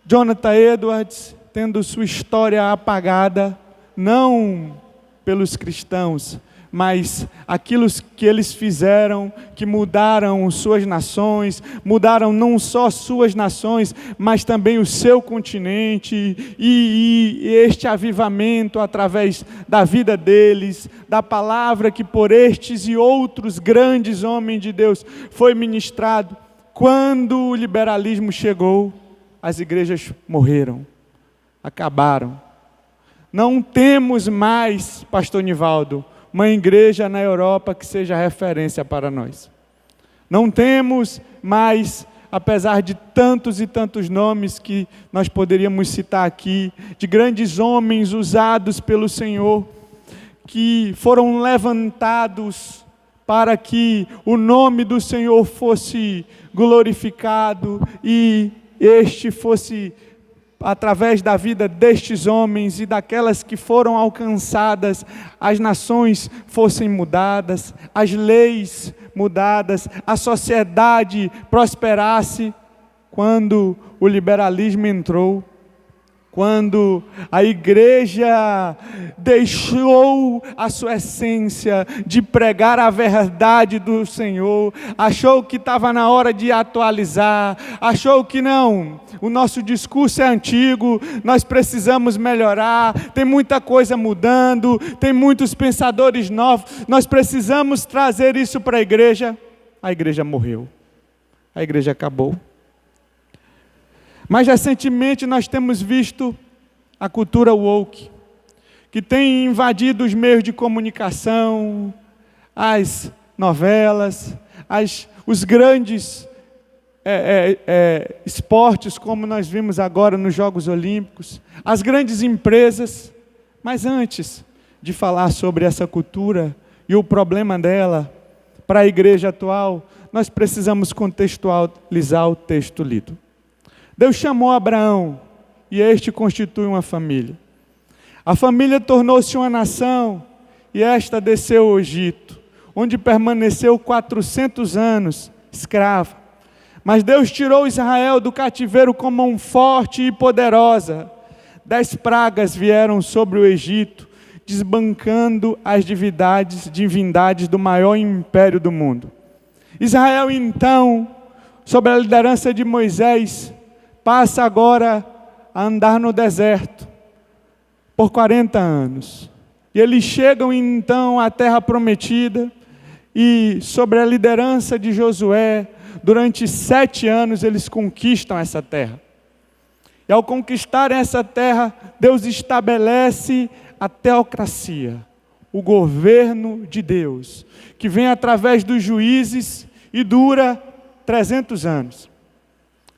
Jonathan Edwards tendo sua história apagada, não pelos cristãos, mas aquilo que eles fizeram, que mudaram suas nações, mudaram não só suas nações, mas também o seu continente, e este avivamento através da vida deles, da palavra que por estes e outros grandes homens de Deus foi ministrado. Quando o liberalismo chegou, as igrejas morreram, acabaram. Não temos mais, pastor Nivaldo, uma igreja na Europa que seja referência para nós. Não temos mais, apesar de tantos e tantos nomes que nós poderíamos citar aqui, de grandes homens usados pelo Senhor, que foram levantados para que o nome do Senhor fosse glorificado e este fosse, através da vida destes homens e daquelas que foram alcançadas, as nações fossem mudadas, as leis mudadas, a sociedade prosperasse. Quando o liberalismo entrou, quando a igreja deixou a sua essência de pregar a verdade do Senhor, achou que estava na hora de atualizar, achou que não, o nosso discurso é antigo, nós precisamos melhorar, tem muita coisa mudando, tem muitos pensadores novos, nós precisamos trazer isso para a igreja morreu, a igreja acabou. Mas recentemente nós temos visto a cultura woke, que tem invadido os meios de comunicação, as novelas, os grandes esportes, como nós vimos agora nos Jogos Olímpicos, as grandes empresas. Mas antes de falar sobre essa cultura e o problema dela para a igreja atual, nós precisamos contextualizar o texto lido. Deus chamou Abraão e este constitui uma família. A família tornou-se uma nação e esta desceu ao Egito, onde permaneceu 400 anos escrava. Mas Deus tirou Israel do cativeiro com mão forte e poderosa. 10 pragas vieram sobre o Egito, desbancando as divindades do maior império do mundo. Israel, então, sob a liderança de Moisés, passa agora a andar no deserto por 40 anos. E eles chegam então à terra prometida, e sobre a liderança de Josué, durante 7 anos eles conquistam essa terra. E ao conquistarem essa terra, Deus estabelece a teocracia, o governo de Deus, que vem através dos juízes e dura 300 anos.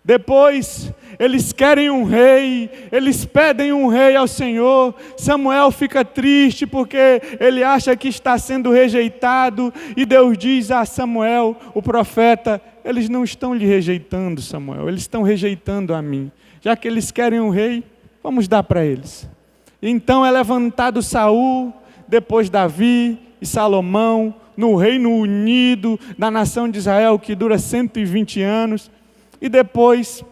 Depois, eles querem um rei, eles pedem um rei ao Senhor. Samuel fica triste porque ele acha que está sendo rejeitado. E Deus diz a Samuel, o profeta, eles não estão lhe rejeitando, Samuel, eles estão rejeitando a mim. Já que eles querem um rei, vamos dar para eles. Então é levantado Saul, depois Davi e Salomão, no Reino Unido da nação de Israel, que dura 120 anos. E depois,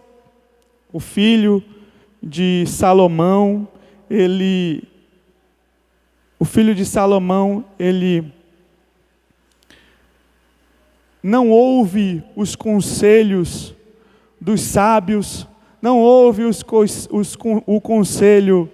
o filho de Salomão, ele não ouve os conselhos dos sábios, não ouve o conselho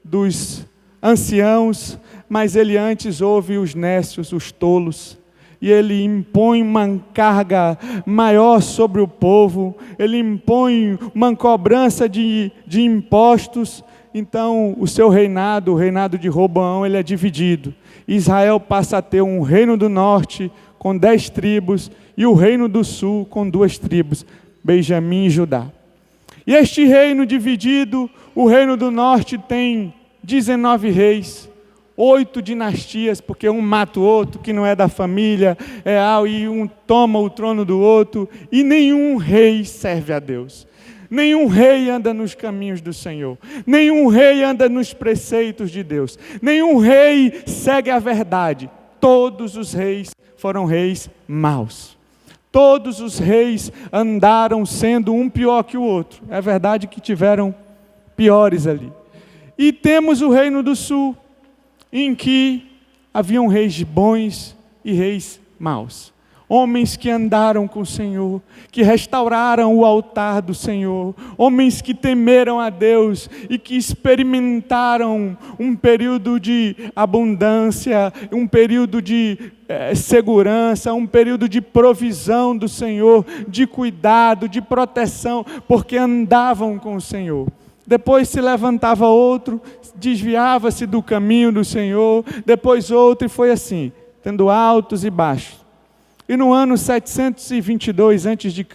dos anciãos, mas ele antes ouve os nécios, os tolos. E ele impõe uma carga maior sobre o povo, ele impõe uma cobrança de impostos. Então o seu reinado, o reinado de Roboão, ele é dividido. Israel passa a ter um reino do norte com 10 tribos e o reino do sul com 2 tribos, Benjamim e Judá. E este reino dividido, o reino do norte tem 19 reis, 8 dinastias, porque um mata o outro, que não é da família, e um toma o trono do outro, e nenhum rei serve a Deus. Nenhum rei anda nos caminhos do Senhor. Nenhum rei anda nos preceitos de Deus. Nenhum rei segue a verdade. Todos os reis foram reis maus. Todos os reis andaram sendo um pior que o outro. É verdade que tiveram piores ali. E temos o reino do sul, em que haviam reis bons e reis maus. Homens que andaram com o Senhor, que restauraram o altar do Senhor, homens que temeram a Deus e que experimentaram um período de abundância, um período de segurança, um período de provisão do Senhor, de cuidado, de proteção, porque andavam com o Senhor. Depois se levantava outro, desviava-se do caminho do Senhor, depois outro, e foi assim, tendo altos e baixos. E no ano 722 a.C.,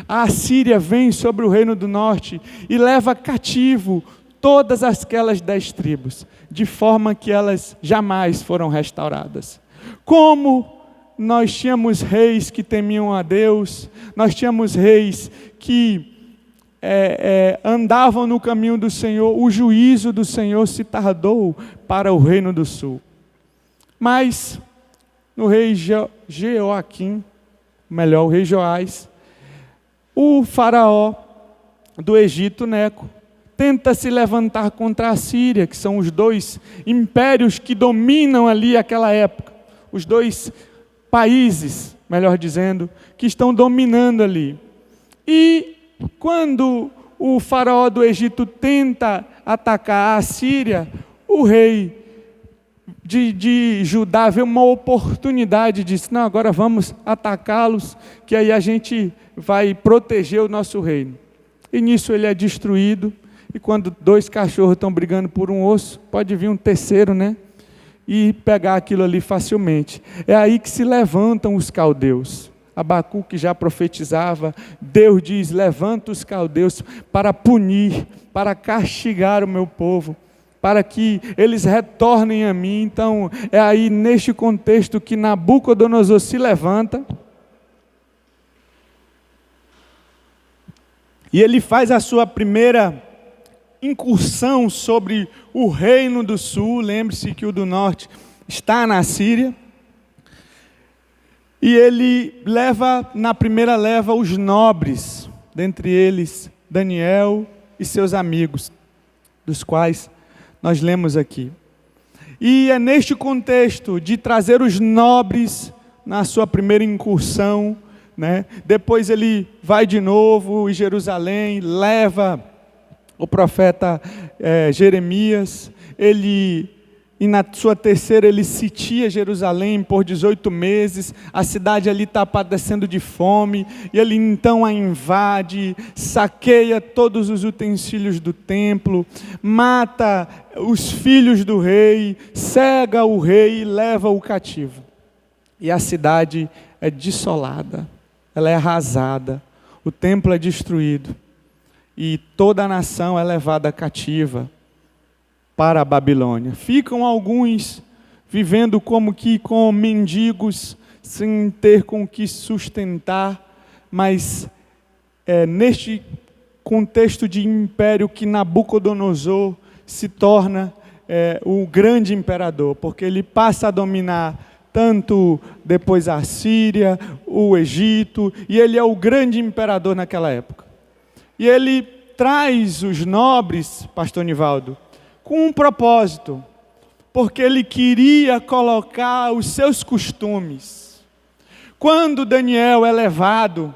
a Assíria vem sobre o reino do norte e leva cativo todas aquelas 10 tribos, de forma que elas jamais foram restauradas. Como nós tínhamos reis que temiam a Deus, nós tínhamos reis que andavam no caminho do Senhor, o juízo do Senhor se tardou para o reino do sul. Mas no rei Jeoaquim, o rei Joás, o faraó do Egito, Neco, tenta se levantar contra a Síria, que são os 2 impérios que dominam ali aquela época, os 2 países, melhor dizendo, que estão dominando ali. E quando o faraó do Egito tenta atacar a Síria, o rei de Judá vê uma oportunidade e disse: não, agora vamos atacá-los, que aí a gente vai proteger o nosso reino. E nisso ele é destruído, e quando 2 cachorros estão brigando por um osso, pode vir um terceiro, né? E pegar aquilo ali facilmente. É aí que se levantam os caldeus. Abacuque já profetizava, Deus diz: levanta os caldeus para punir, para castigar o meu povo, para que eles retornem a mim. Então é aí neste contexto que Nabucodonosor se levanta e ele faz a sua primeira incursão sobre o reino do sul. Lembre-se que o do norte está na Síria. E ele leva, na primeira leva, os nobres, dentre eles Daniel e seus amigos, dos quais nós lemos aqui. E é neste contexto de trazer os nobres na sua primeira incursão, né? Depois ele vai de novo em Jerusalém, leva o profeta Jeremias, ele e na sua terceira ele sitia Jerusalém por 18 meses, a cidade ali está padecendo de fome, e ele então a invade, saqueia todos os utensílios do templo, mata os filhos do rei, cega o rei e leva-o cativo. E a cidade é dissolada, ela é arrasada, o templo é destruído, e toda a nação é levada cativa para a Babilônia. Ficam alguns vivendo como que com mendigos, sem ter com que sustentar, mas é neste contexto de império que Nabucodonosor se torna o grande imperador, porque ele passa a dominar tanto depois a Síria, o Egito, e ele é o grande imperador naquela época. E ele traz os nobres, pastor Nivaldo, com um propósito, porque ele queria colocar os seus costumes. Quando Daniel é levado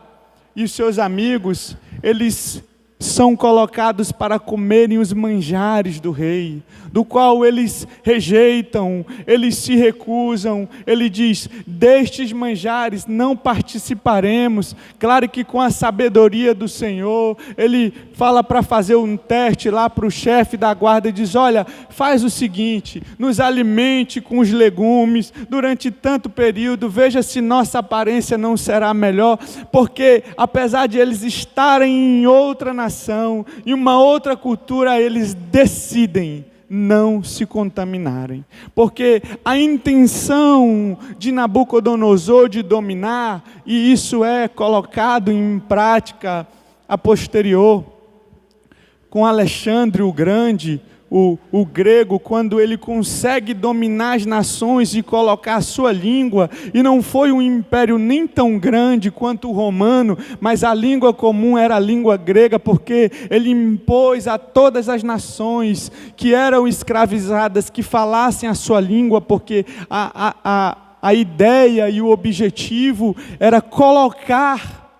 e os seus amigos, eles são colocados para comerem os manjares do rei, do qual eles rejeitam, eles se recusam. Ele diz: destes manjares não participaremos. Claro que com a sabedoria do Senhor, ele fala para fazer um teste lá para o chefe da guarda e diz: olha, faz o seguinte, nos alimente com os legumes durante tanto período, veja se nossa aparência não será melhor, porque apesar de eles estarem em outra nação, em uma outra cultura, eles decidem não se contaminarem, porque a intenção de Nabucodonosor de dominar, e isso é colocado em prática a posterior, com Alexandre o Grande, o grego, quando ele consegue dominar as nações e colocar a sua língua, e não foi um império nem tão grande quanto o romano, mas a língua comum era a língua grega, porque ele impôs a todas as nações que eram escravizadas que falassem a sua língua, porque a ideia e o objetivo era colocar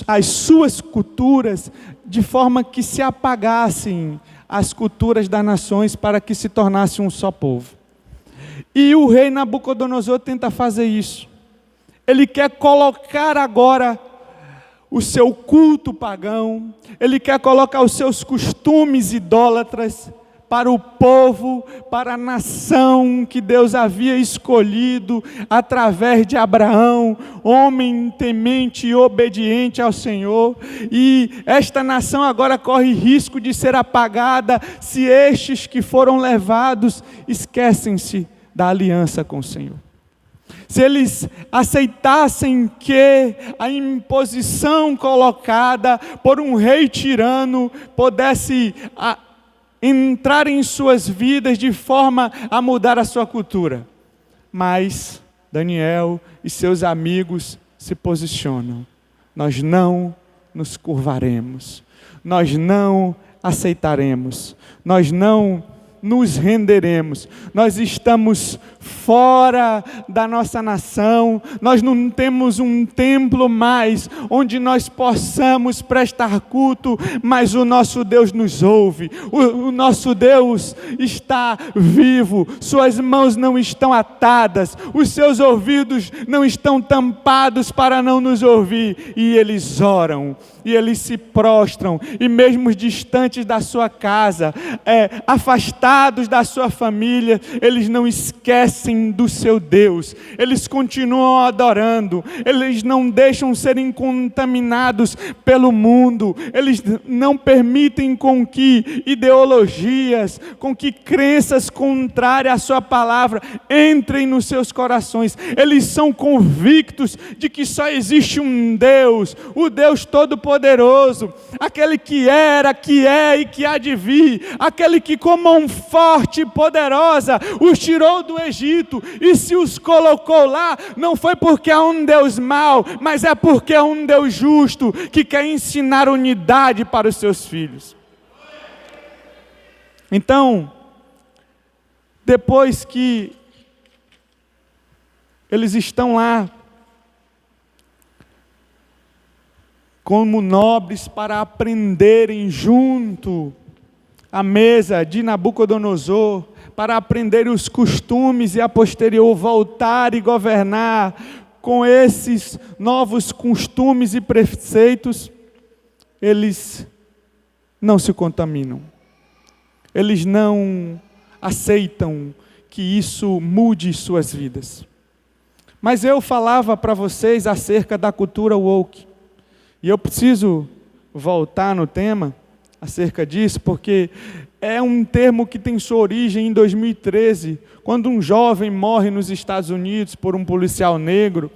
as suas culturas de forma que se apagassem as culturas das nações para que se tornasse um só povo. E o rei Nabucodonosor tenta fazer isso. Ele quer colocar agora o seu culto pagão, ele quer colocar os seus costumes idólatras para o povo, para a nação que Deus havia escolhido através de Abraão, homem temente e obediente ao Senhor. E esta nação agora corre risco de ser apagada se estes que foram levados esquecem-se da aliança com o Senhor. Se eles aceitassem que a imposição colocada por um rei tirano pudesse entrar em suas vidas de forma a mudar a sua cultura. Mas Daniel e seus amigos se posicionam. Nós não nos curvaremos, nós não aceitaremos, nós não nos renderemos. Nós estamos fora da nossa nação, nós não temos um templo mais onde nós possamos prestar culto, mas o nosso Deus nos ouve, o nosso Deus está vivo, suas mãos não estão atadas, os seus ouvidos não estão tampados para não nos ouvir, e eles oram, e eles se prostram, e mesmo distantes da sua casa, afastados da sua família, eles não esquecem do seu Deus, eles continuam adorando, eles não deixam serem contaminados pelo mundo, eles não permitem com que ideologias, com que crenças contrárias à sua palavra entrem nos seus corações. Eles são convictos de que só existe um Deus, o Deus Todo-Poderoso, aquele que era, que é e que há de vir, aquele que com mão forte e poderosa os tirou do Egito, e se os colocou lá, não foi porque é um Deus mau, mas é porque é um Deus justo, que quer ensinar unidade para os seus filhos. Então, depois que eles estão lá, como nobres para aprenderem junto à mesa de Nabucodonosor para aprender os costumes e a posterior voltar e governar com esses novos costumes e preceitos, eles não se contaminam. Eles não aceitam que isso mude suas vidas. Mas eu falava para vocês acerca da cultura woke. E eu preciso voltar no tema acerca disso, porque é um termo que tem sua origem em 2013, quando um jovem morre nos Estados Unidos por um policial negro,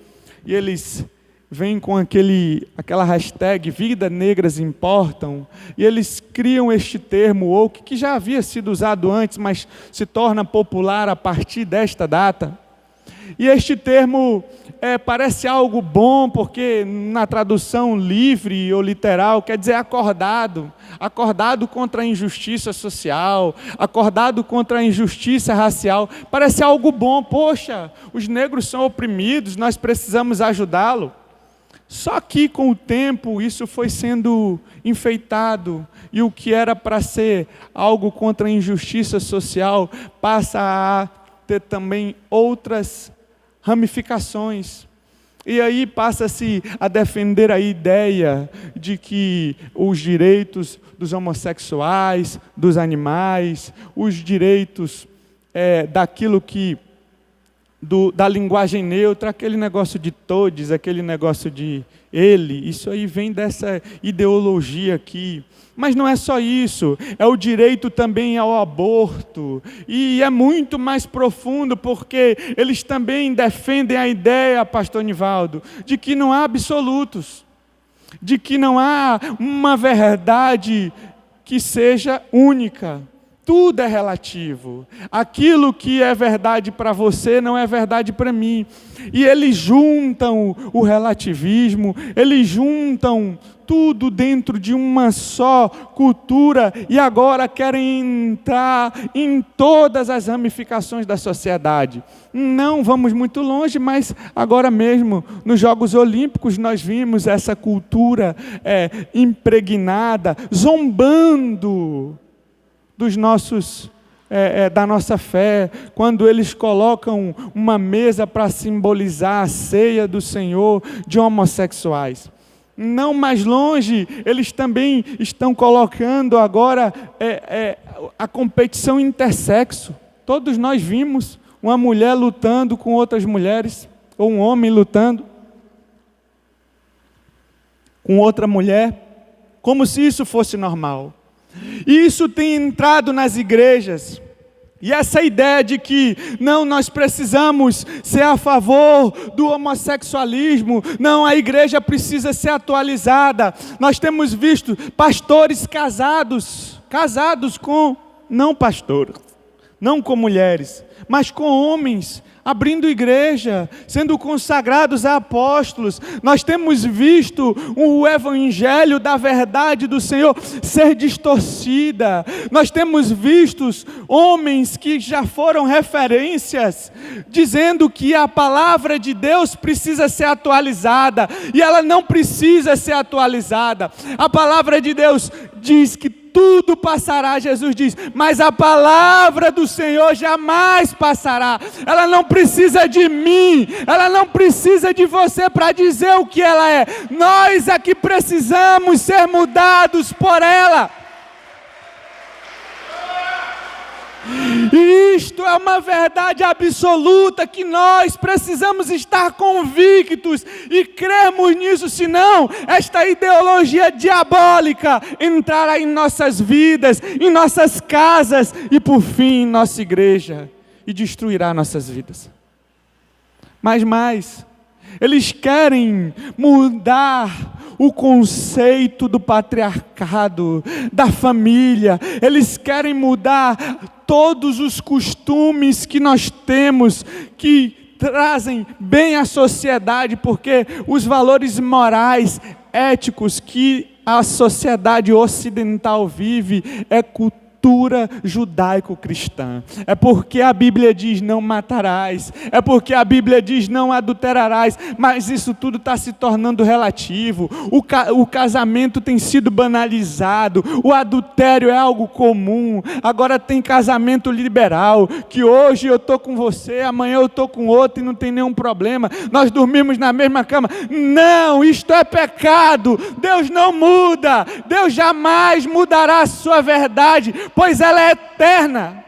e eles vêm com aquela hashtag Vidas Negras Importam, e eles criam este termo woke, que já havia sido usado antes, mas se torna popular a partir desta data. E este termo parece algo bom, porque na tradução livre ou literal quer dizer acordado contra a injustiça social, acordado contra a injustiça racial. Parece algo bom, poxa, os negros são oprimidos, nós precisamos ajudá-lo. Só que com o tempo isso foi sendo enfeitado, e o que era para ser algo contra a injustiça social passa a ter também outras ramificações. E aí passa-se a defender a ideia de que os direitos dos homossexuais, dos animais, os direitos daquilo que da linguagem neutra, aquele negócio de todes, aquele negócio de ele, isso aí vem dessa ideologia aqui. Mas não é só isso, é o direito também ao aborto, e é muito mais profundo, porque eles também defendem a ideia, pastor Nivaldo, de que não há absolutos, de que não há uma verdade que seja única. Tudo é relativo. Aquilo que é verdade para você não é verdade para mim. E eles juntam o relativismo, eles juntam tudo dentro de uma só cultura e agora querem entrar em todas as ramificações da sociedade. Não vamos muito longe, mas agora mesmo nos Jogos Olímpicos nós vimos essa cultura impregnada, zombando dos nossos, da nossa fé, quando eles colocam uma mesa para simbolizar a ceia do Senhor de homossexuais. Não mais longe, eles também estão colocando agora a competição intersexo. Todos nós vimos uma mulher lutando com outras mulheres, ou um homem lutando com outra mulher, como se isso fosse normal. E isso tem entrado nas igrejas. E essa ideia de que, não, nós precisamos ser a favor do homossexualismo, não, a igreja precisa ser atualizada. Nós temos visto pastores casados com, não pastores, não com mulheres, mas com homens, abrindo igreja, sendo consagrados a apóstolos. Nós temos visto o evangelho da verdade do Senhor ser distorcida. Nós temos visto homens que já foram referências, dizendo que a palavra de Deus precisa ser atualizada, e ela não precisa ser atualizada. A palavra de Deus diz que tudo passará, Jesus diz, mas a palavra do Senhor jamais passará. Ela não precisa de mim, ela não precisa de você para dizer o que ela é. Nós é que precisamos ser mudados por ela. E isto é uma verdade absoluta que nós precisamos estar convictos e cremos nisso, senão esta ideologia diabólica entrará em nossas vidas, em nossas casas e por fim em nossa igreja e destruirá nossas vidas. Mas mais, eles querem mudar o conceito do patriarcado, da família. Eles querem mudar todos os costumes que nós temos, que trazem bem à sociedade, porque os valores morais, éticos que a sociedade ocidental vive é cultura judaico-cristã. É porque a Bíblia diz não matarás, é porque a Bíblia diz não adulterarás, mas isso tudo está se tornando relativo. O casamento tem sido banalizado, o adultério é algo comum. Agora tem casamento liberal, que hoje eu estou com você, amanhã eu estou com outro e não tem nenhum problema, nós dormimos na mesma cama. Não, isto é pecado. Deus não muda, Deus jamais mudará a sua verdade, pois ela é eterna.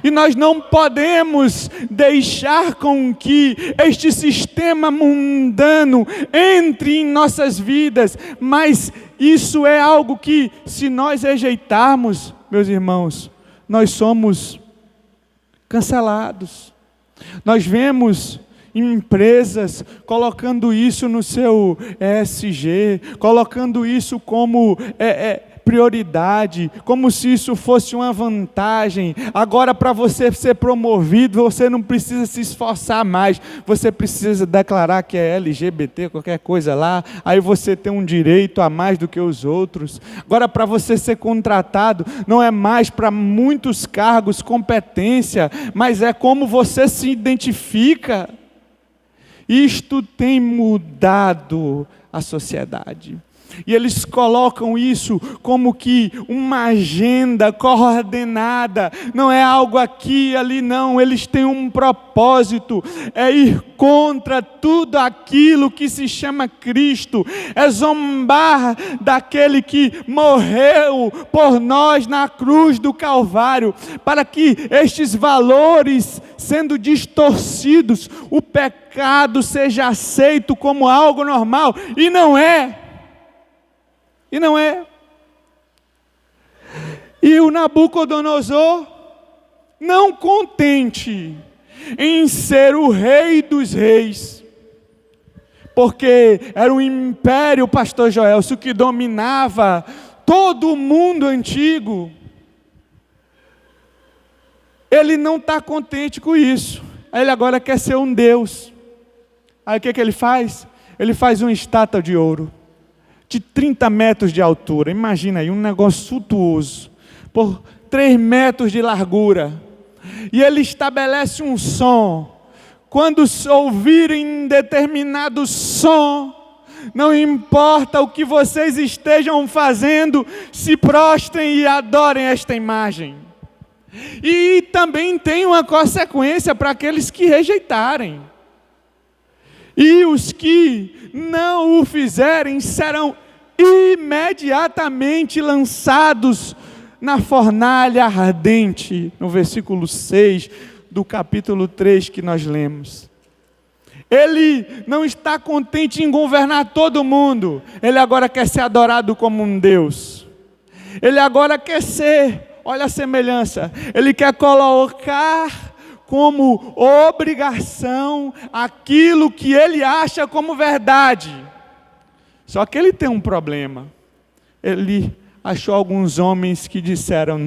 E nós não podemos deixar com que este sistema mundano entre em nossas vidas, mas isso é algo que, se nós rejeitarmos, meus irmãos, nós somos cancelados. Nós vemos empresas colocando isso no seu ESG, colocando isso como prioridade, como se isso fosse uma vantagem. Agora, para você ser promovido, você não precisa se esforçar mais, você precisa declarar que é LGBT, qualquer coisa lá, aí você tem um direito a mais do que os outros. Agora, para você ser contratado, não é mais para muitos cargos competência, mas é como você se identifica. Isto tem mudado a sociedade. E eles colocam isso como que uma agenda coordenada, não é algo aqui e ali, não. Eles têm um propósito, é ir contra tudo aquilo que se chama Cristo, é zombar daquele que morreu por nós na cruz do Calvário, para que estes valores, sendo distorcidos, o pecado seja aceito como algo normal, e não é. E não é. E o Nabucodonosor, não contente em ser o rei dos reis, porque era um império, pastor Joelso, que dominava todo o mundo antigo, ele não está contente com isso. Ele agora quer ser um Deus. Aí o que ele faz? Ele faz uma estátua de ouro, de 30 metros de altura, imagina aí, um negócio suntuoso, por 3 metros de largura, e ele estabelece um som. Quando ouvirem determinado som, não importa o que vocês estejam fazendo, se prostrem e adorem esta imagem. E também tem uma consequência para aqueles que rejeitarem. E os que não o fizerem serão imediatamente lançados na fornalha ardente, no versículo 6 do capítulo 3 que nós lemos. Ele não está contente em governar todo mundo, ele agora quer ser adorado como um Deus. Ele agora quer ser, olha a semelhança, ele quer colocar como obrigação aquilo que ele acha como verdade. Só que ele tem um problema. Ele achou alguns homens que disseram: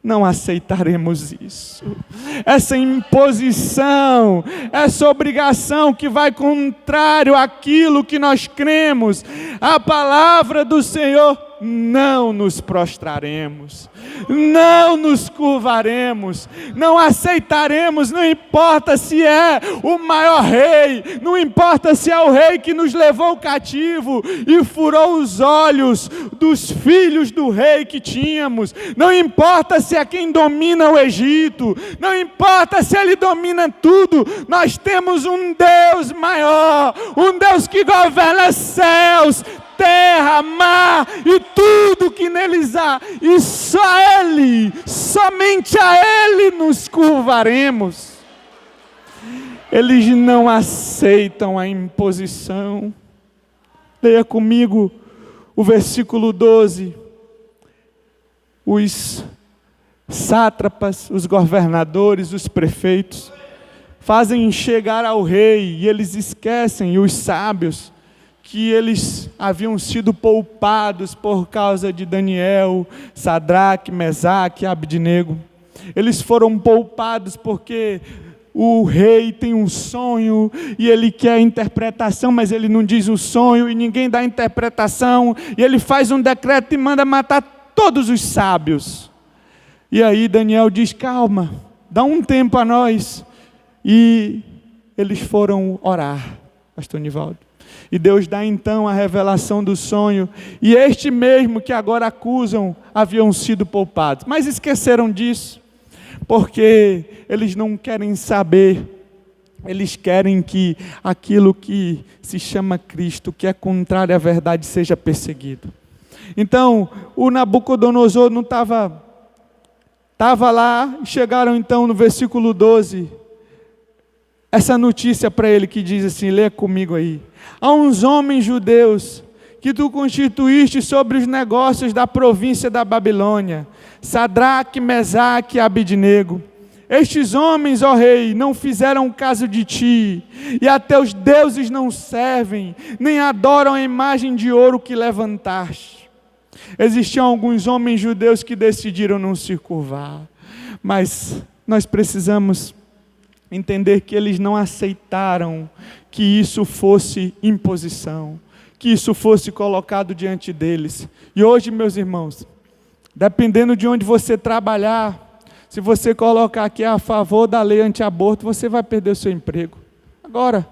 não aceitaremos isso. Essa imposição, essa obrigação que vai contrário àquilo que nós cremos, a palavra do Senhor, não nos prostraremos, não nos curvaremos, não aceitaremos, não importa se é o maior rei, não importa se é o rei que nos levou cativo e furou os olhos dos filhos do rei que tínhamos, não importa se é quem domina o Egito, não importa se ele domina tudo, nós temos um Deus maior, um Deus que governa céus, terra, mar e tudo que neles há, e só Ele, somente a Ele nos curvaremos. Eles não aceitam a imposição. Leia comigo o versículo 12. Os sátrapas, os governadores, os prefeitos fazem chegar ao rei, e eles esquecem, os sábios, que eles haviam sido poupados por causa de Daniel, Sadraque, Mesaque e Abdenego. Eles foram poupados porque o rei tem um sonho e ele quer interpretação, mas ele não diz o sonho e ninguém dá interpretação, e ele faz um decreto e manda matar todos os sábios. E aí Daniel diz, calma, dá um tempo a nós. E eles foram orar, pastor Nivaldo. E Deus dá então a revelação do sonho. E este mesmo que agora acusam haviam sido poupados. Mas esqueceram disso, porque eles não querem saber. Eles querem que aquilo que se chama Cristo, que é contrário à verdade, seja perseguido. Então, o Nabucodonosor não estava lá. Chegaram então no versículo 12. Essa notícia para ele que diz assim, lê comigo aí. Há uns homens judeus que tu constituíste sobre os negócios da província da Babilônia, Sadraque, Mesaque e Abidnego. Estes homens, ó rei, não fizeram caso de ti, e a teus deuses não servem, nem adoram a imagem de ouro que levantaste. Existiam alguns homens judeus que decidiram não se curvar, mas nós precisamos entender que eles não aceitaram que isso fosse imposição, que isso fosse colocado diante deles. E hoje, meus irmãos, dependendo de onde você trabalhar, se você colocar aqui a favor da lei anti-aborto, você vai perder o seu emprego. Agora,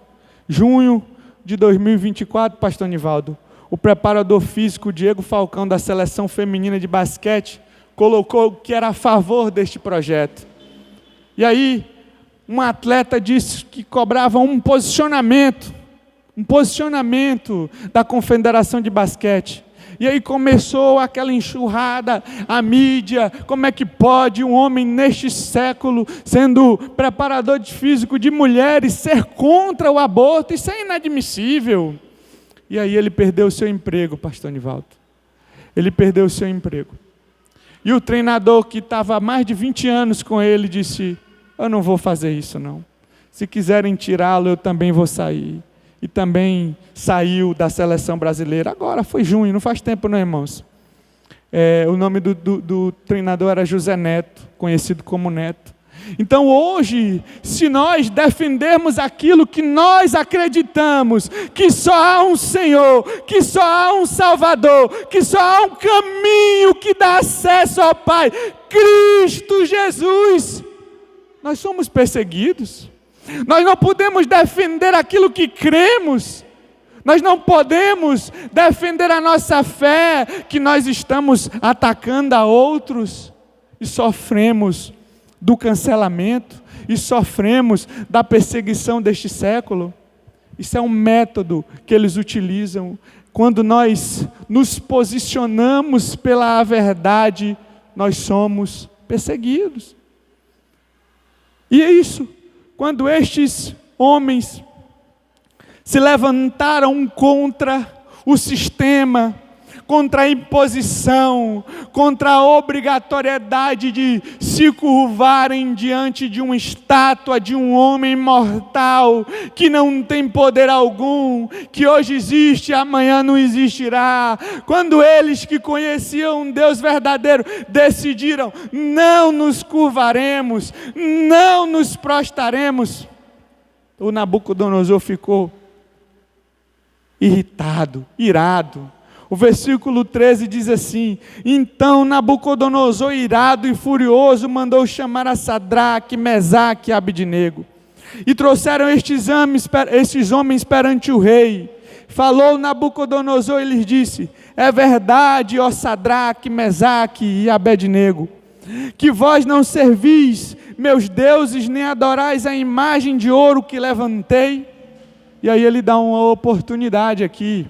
junho de 2024, pastor Nivaldo, o preparador físico Diego Falcão, da seleção feminina de basquete, colocou que era a favor deste projeto. E aí, um atleta disse que cobrava um posicionamento da Confederação de Basquete. E aí começou aquela enxurrada, a mídia, como é que pode um homem neste século, sendo preparador físico de mulheres, ser contra o aborto? Isso é inadmissível. E aí ele perdeu o seu emprego, pastor Nivaldo. Ele perdeu o seu emprego. E o treinador que estava há mais de 20 anos com ele disse, eu não vou fazer isso não. Se quiserem tirá-lo, eu também vou sair. E também saiu da seleção brasileira. Agora, foi junho, não faz tempo não, irmãos. O nome do treinador era José Neto, conhecido como Neto. Então hoje, se nós defendermos aquilo que nós acreditamos, que só há um Senhor, que só há um Salvador, que só há um caminho que dá acesso ao Pai, Cristo Jesus, nós somos perseguidos. Nós não podemos defender aquilo que cremos. Nós não podemos defender a nossa fé, que nós estamos atacando a outros e sofremos do cancelamento e sofremos da perseguição deste século. Isso é um método que eles utilizam. Quando nós nos posicionamos pela verdade, nós somos perseguidos. E é isso. Quando estes homens se levantaram contra o sistema, contra a imposição, contra a obrigatoriedade de se curvarem diante de uma estátua de um homem mortal, que não tem poder algum, que hoje existe e amanhã não existirá. Quando eles que conheciam um Deus verdadeiro decidiram, não nos curvaremos, não nos prostraremos, o Nabucodonosor ficou irritado, irado. O versículo 13 diz assim, então Nabucodonosor, irado e furioso, mandou chamar a Sadraque, Mesaque e Abidnego. E trouxeram estes homens perante o rei. Falou Nabucodonosor e lhes disse, é verdade, ó Sadraque, Mesaque e Abednego, que vós não servis meus deuses, nem adorais a imagem de ouro que levantei. E aí ele dá uma oportunidade aqui.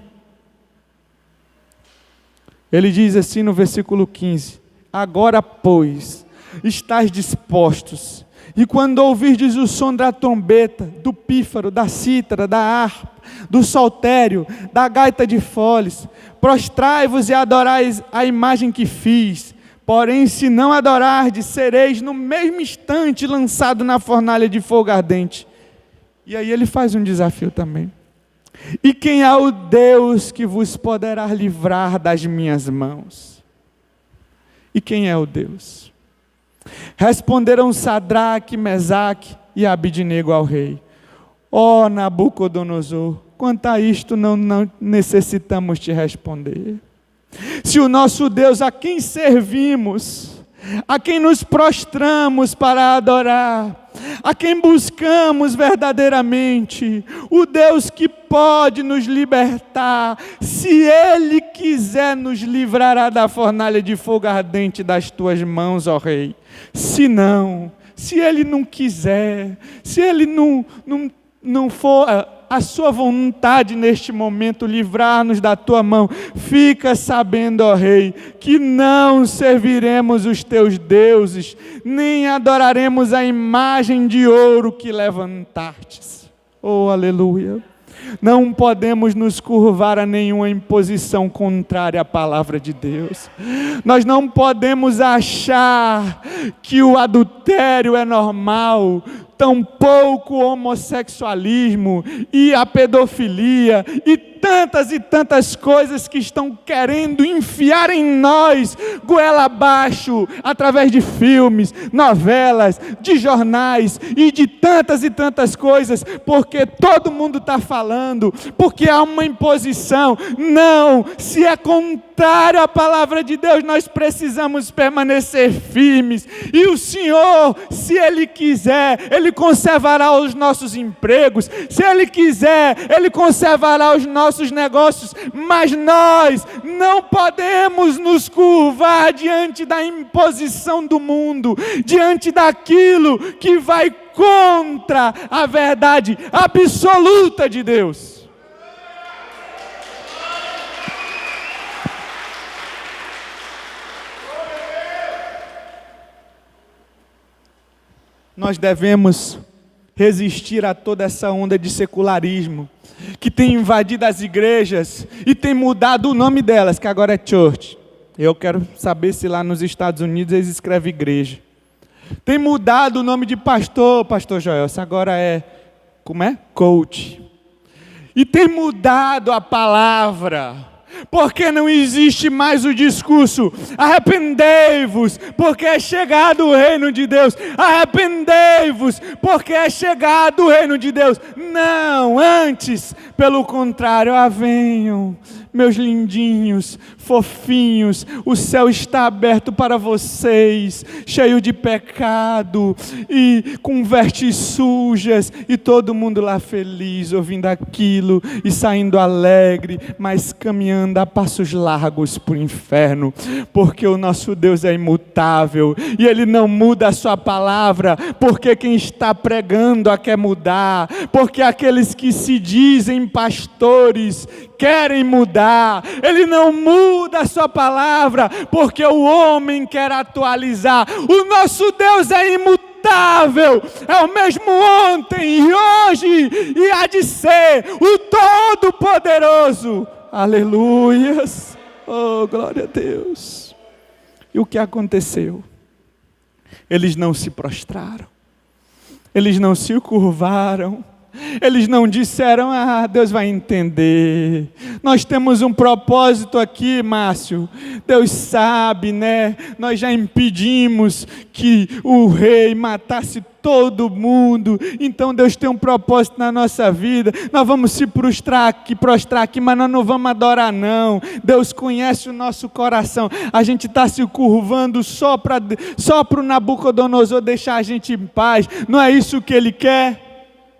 Ele diz assim no versículo 15, agora, pois, estáis dispostos, e quando ouvirdes o som da trombeta, do pífaro, da cítara, da harpa, do saltério, da gaita de foles, prostrai-vos e adorais a imagem que fiz, porém, se não adorardes, sereis no mesmo instante lançado na fornalha de fogo ardente. E aí ele faz um desafio também. E quem é o Deus que vos poderá livrar das minhas mãos? E quem é o Deus? Responderam Sadraque, Mesaque e Abidnego ao rei, ó Nabucodonosor, quanto a isto não necessitamos te responder. Se o nosso Deus, a quem servimos, a quem nos prostramos para adorar, a quem buscamos verdadeiramente, o Deus que pode nos libertar, se Ele quiser, nos livrará da fornalha de fogo ardente das tuas mãos, ó Rei. Se não, se Ele não quiser, se Ele não for a sua vontade neste momento livrar-nos da tua mão, fica sabendo, ó Rei, que não serviremos os teus deuses, nem adoraremos a imagem de ouro que levantastes. Oh, aleluia! Não podemos nos curvar a nenhuma imposição contrária à palavra de Deus. Nós não podemos achar que o adultério é normal, tampouco o homossexualismo e a pedofilia e tantas coisas que estão querendo enfiar em nós, goela abaixo, através de filmes, novelas, de jornais e de tantas coisas, porque todo mundo está falando, porque há uma imposição. Não, se é contrário à palavra de Deus, nós precisamos permanecer firmes, e o Senhor, se Ele quiser, Ele conservará os nossos empregos, se Ele quiser, Ele conservará os nossos negócios, mas nós não podemos nos curvar diante da imposição do mundo, diante daquilo que vai contra a verdade absoluta de Deus. Nós devemos resistir a toda essa onda de secularismo que tem invadido as igrejas e tem mudado o nome delas, que agora é church. Eu quero saber se lá nos Estados Unidos eles escrevem igreja. Tem mudado o nome de pastor Joel, se agora é, como é? Coach. E tem mudado a palavra, porque não existe mais o discurso: arrependei-vos, porque é chegado o reino de Deus. Arrependei-vos, porque é chegado o reino de Deus. Não, antes, pelo contrário, venham, meus lindinhos, fofinhos, o céu está aberto para vocês, cheio de pecado e com vestes sujas, e todo mundo lá feliz, ouvindo aquilo e saindo alegre, mas caminhando a passos largos para o inferno, porque o nosso Deus é imutável e Ele não muda a sua palavra, porque quem está pregando a quer mudar, porque aqueles que se dizem pastores querem mudar. Ele não muda a sua palavra, porque o homem quer atualizar. O nosso Deus é imutável, é o mesmo ontem e hoje e há de ser o Todo-Poderoso. Aleluias, oh glória a Deus. E o que aconteceu? Eles não se prostraram, eles não se curvaram, eles não disseram: Deus vai entender, nós temos um propósito aqui, Márcio, Deus sabe, né? Nós já impedimos que o rei matasse todo mundo, então Deus tem um propósito na nossa vida, nós vamos se prostrar aqui, mas nós não vamos adorar não. Deus conhece o nosso coração, a gente está se curvando só para o Nabucodonosor deixar a gente em paz, não é isso que Ele quer?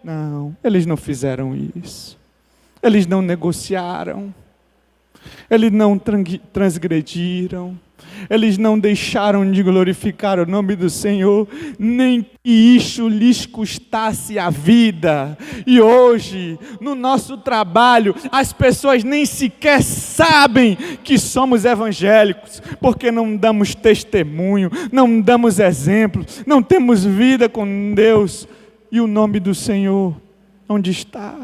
Não, eles não fizeram isso, eles não negociaram, eles não transgrediram, eles não deixaram de glorificar o nome do Senhor, nem que isso lhes custasse a vida. E hoje, no nosso trabalho, as pessoas nem sequer sabem que somos evangélicos, porque não damos testemunho, não damos exemplo, não temos vida com Deus. E o nome do Senhor, onde está?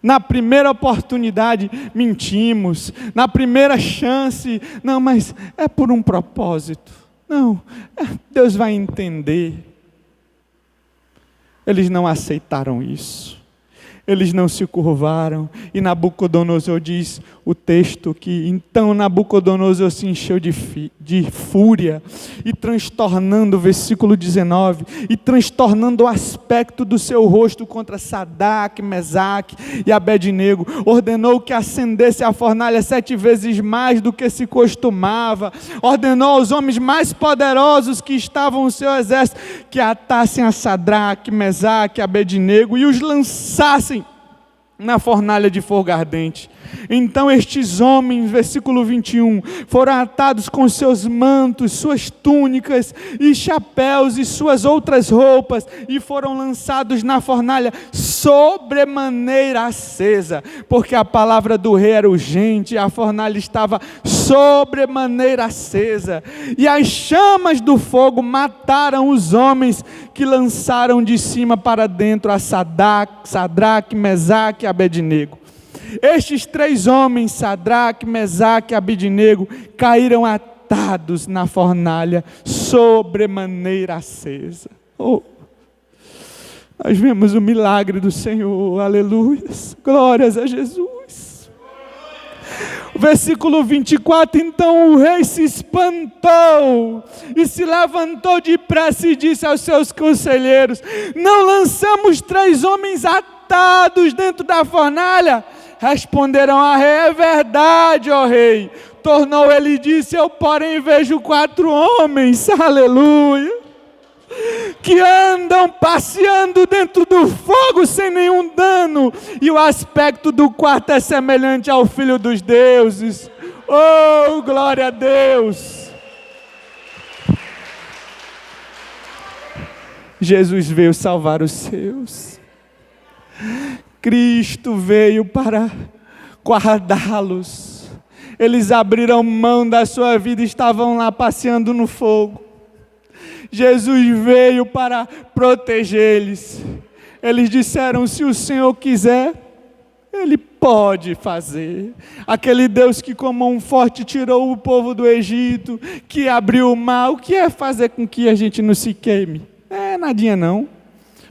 Na primeira oportunidade, mentimos. Na primeira chance, não, mas é por um propósito. Não, Deus vai entender. Eles não aceitaram isso. Eles não se curvaram. E Nabucodonosor diz: o texto que então Nabucodonosor se encheu de fúria, e transtornando, versículo 19, e transtornando o aspecto do seu rosto contra Sadraque, Mesaque e Abednego, ordenou que acendesse a fornalha 7 vezes mais do que se costumava, ordenou aos homens mais poderosos que estavam no seu exército, que atassem a Sadraque, Mesaque e Abednego, e os lançassem na fornalha de fogo ardente. Então estes homens, versículo 21, foram atados com seus mantos, suas túnicas e chapéus e suas outras roupas, e foram lançados na fornalha sobremaneira acesa, porque a palavra do rei era urgente, e a fornalha estava sobremaneira acesa, e as chamas do fogo mataram os homens que lançaram de cima para dentro a Sadraque, Mesaque e Abednego. Estes 3 homens, Sadraque, Mesaque e Abednego, caíram atados na fornalha sobremaneira acesa. Oh, nós vemos o milagre do Senhor, aleluia, glórias a Jesus. Versículo 24, então o rei se espantou e se levantou depressa e disse aos seus conselheiros: não lançamos 3 homens atados dentro da fornalha? Responderam a rei: é verdade, ó rei. Tornou ele e disse: eu porém vejo 4 homens, aleluia, que andam passeando dentro do fogo sem nenhum dano, e o aspecto do quarto é semelhante ao Filho dos deuses. Oh, glória a Deus! Jesus veio salvar os seus. Cristo veio para guardá-los. Eles abriram mão da sua vida e estavam lá passeando no fogo. Jesus veio para protegê-los. Eles disseram: se o Senhor quiser, Ele pode fazer. Aquele Deus que com mão forte tirou o povo do Egito, que abriu o mar, o que é fazer com que a gente não se queime? É nadinha não.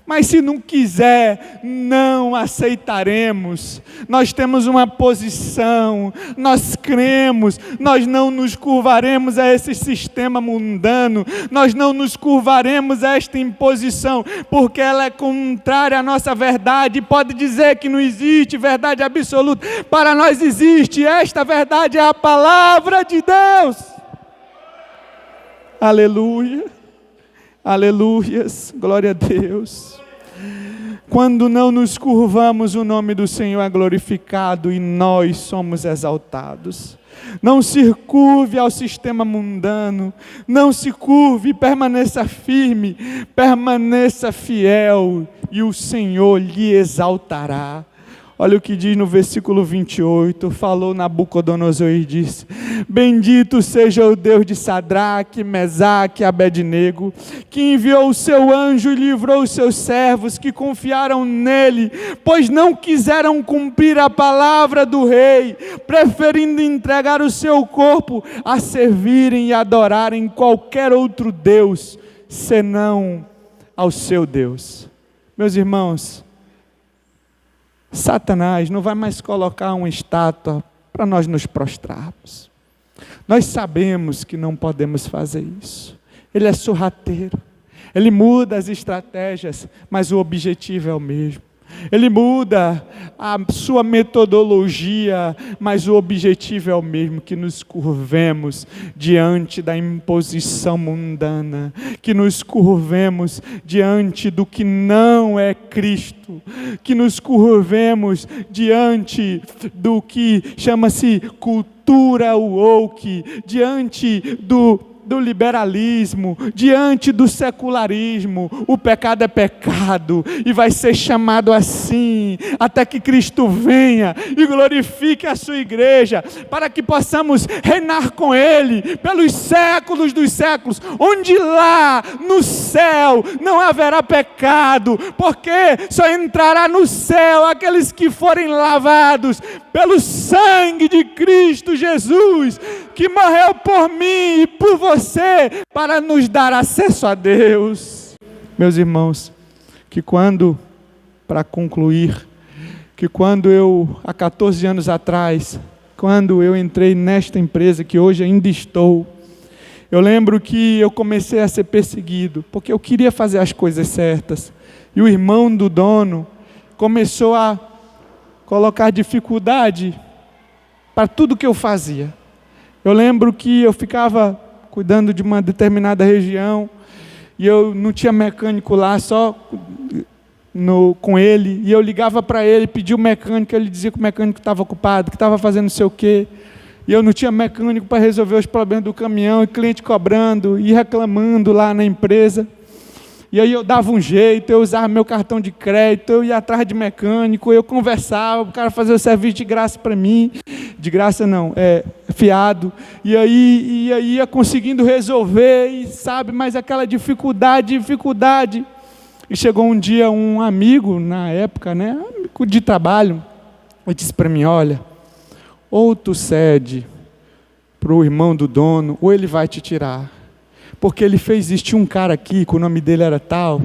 Mas se não quiser, não aceitaremos. Nós temos uma posição, nós cremos, nós não nos curvaremos a esse sistema mundano, nós não nos curvaremos a esta imposição, porque ela é contrária à nossa verdade. Pode dizer que não existe verdade absoluta, para nós existe, esta verdade é a palavra de Deus. Aleluia. Aleluias, glória a Deus. Quando não nos curvamos, o nome do Senhor é glorificado e nós somos exaltados. Não se curve ao sistema mundano, não se curve, permaneça firme, permaneça fiel e o Senhor lhe exaltará. Olha o que diz no versículo 28, falou Nabucodonosor e disse: bendito seja o Deus de Sadraque, Mesaque e Abednego, que enviou o seu anjo e livrou os seus servos que confiaram nele, pois não quiseram cumprir a palavra do rei, preferindo entregar o seu corpo a servirem e adorarem qualquer outro Deus, senão ao seu Deus. Meus irmãos, Satanás não vai mais colocar uma estátua para nós nos prostrarmos. Nós sabemos que não podemos fazer isso. Ele é sorrateiro. Ele muda as estratégias, mas o objetivo é o mesmo. Ele muda a sua metodologia, mas o objetivo é o mesmo, que nos curvemos diante da imposição mundana, que nos curvemos diante do que não é Cristo, que nos curvemos diante do que chama-se cultura woke, diante do liberalismo, diante do secularismo. O pecado é pecado e vai ser chamado assim até que Cristo venha e glorifique a sua igreja, para que possamos reinar com Ele pelos séculos dos séculos, onde lá no céu não haverá pecado, porque só entrará no céu aqueles que forem lavados pelo sangue de Cristo Jesus, que morreu por mim e por você, para nos dar acesso a Deus. Meus irmãos, para concluir, que quando eu, há 14 anos atrás, quando eu entrei nesta empresa, que hoje ainda estou, eu lembro que eu comecei a ser perseguido, porque eu queria fazer as coisas certas. E o irmão do dono começou a colocar dificuldade para tudo que eu fazia. Eu lembro que eu ficava cuidando de uma determinada região, e eu não tinha mecânico lá, só com ele, e eu ligava para ele, pedia o mecânico, ele dizia que o mecânico estava ocupado, que estava fazendo não sei o quê, e eu não tinha mecânico para resolver os problemas do caminhão, e cliente cobrando, e reclamando lá na empresa. E aí eu dava um jeito, eu usava meu cartão de crédito, eu ia atrás de mecânico, eu conversava, o cara fazia o serviço de graça para mim, de graça não, fiado, e aí ia conseguindo resolver, e sabe, mas aquela dificuldade, e chegou um dia um amigo, na época, né, amigo de trabalho, e disse para mim, olha, ou tu cede para o irmão do dono, ou ele vai te tirar. Porque ele fez isso, tinha um cara aqui, que o nome dele era tal,